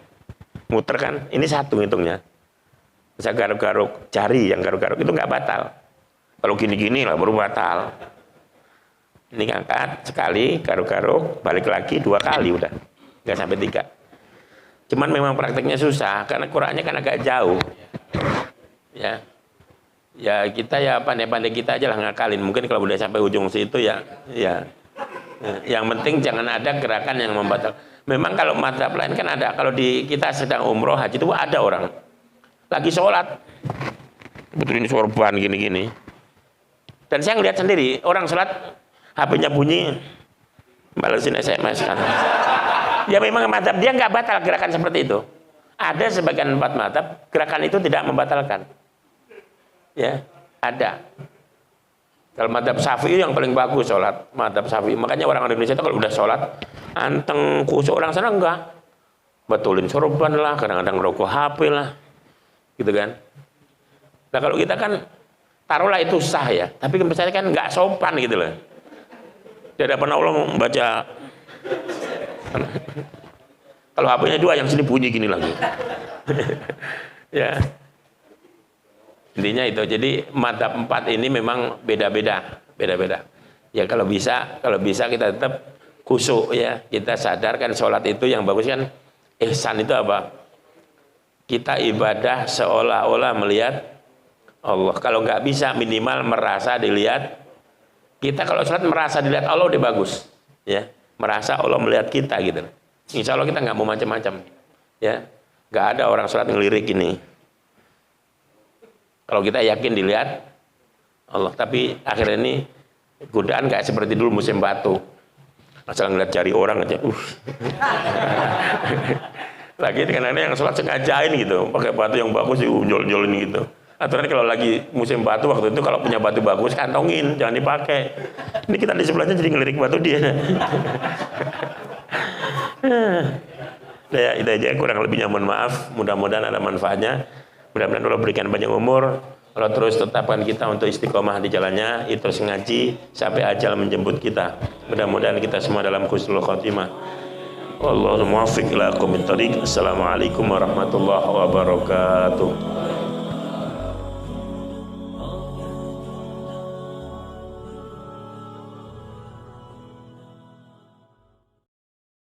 Speaker 1: Muter kan? Ini 1 hitungnya. Bisa garuk-garuk jari, yang garuk-garuk itu nggak batal. Kalau gini-gini lah baru batal. Ini ngangkat sekali, garuk-garuk, balik lagi 2 kali udah. Nggak sampai 3. Cuman memang prakteknya susah karena Qurannya kan agak jauh. Ya kita ya pandai-pandai kita aja lah ngakalin. Mungkin kalau udah sampai ujung situ ya. Yang penting jangan ada gerakan yang membatal. Memang kalau mazhab lain kan ada. Kalau di kita sedang umroh haji itu ada orang lagi sholat, betul ini sorban gini-gini. Dan saya ngeliat sendiri orang sholat HP-nya bunyi, balesin SMS kan. Ya memang mazhab dia nggak batal gerakan seperti itu. Ada sebagian mazhab gerakan itu tidak membatalkan. Ya, ada. Kalau mazhab Syafi'i yang paling bagus sholat, mazhab Syafi'i. Makanya orang Indonesia itu kalau udah sholat, anteng khusyuk, orang sana enggak. Betulin sorban lah, kadang-kadang rokok HP lah. Gitu kan. Nah kalau kita kan, taruhlah itu sah ya. Tapi misalnya kan enggak sopan gitu loh. Di hadapan Allah membaca. Kalau HP-nya 2, yang sini bunyi gini lagi. Ya. Intinya itu. Jadi madzhab 4 ini memang beda-beda. Ya kalau bisa kita tetap khusyuk ya. Kita sadarkan sholat itu yang bagus kan. Ihsan itu apa? Kita ibadah seolah-olah melihat Allah. Kalau nggak bisa minimal merasa dilihat. Kita kalau sholat merasa dilihat Allah udah bagus. Ya, merasa Allah melihat kita gitu. Insya Allah kita nggak mau macam-macam. Ya, nggak ada orang sholat ngelirik ini. Kalau kita yakin dilihat Allah, tapi akhirnya ini godaan kayak seperti dulu musim batu. Asal ngeliat jari orang aja. Lagi kadang-kadang yang sholat sengajain gitu, pakai batu yang bagus diunjol-unjolin gitu. Aturan kalau lagi musim batu waktu itu kalau punya batu bagus kantongin, jangan dipakai. Ini kita di sebelahnya jadi ngelirik batu dia. Ya, itu aja kurang lebihnya mohon maaf. Mudah-mudahan ada manfaatnya. Mudah-mudahan Allah berikan banyak umur. Allah terus tetapkan kita untuk istiqomah di jalannya. Itu terus ngaji sampai ajal menjemput kita. Mudah-mudahan kita semua dalam husnul khotimah. Wallahul muwaffiq ila aqwamit thoriq. Assalamualaikum warahmatullahi wabarakatuh.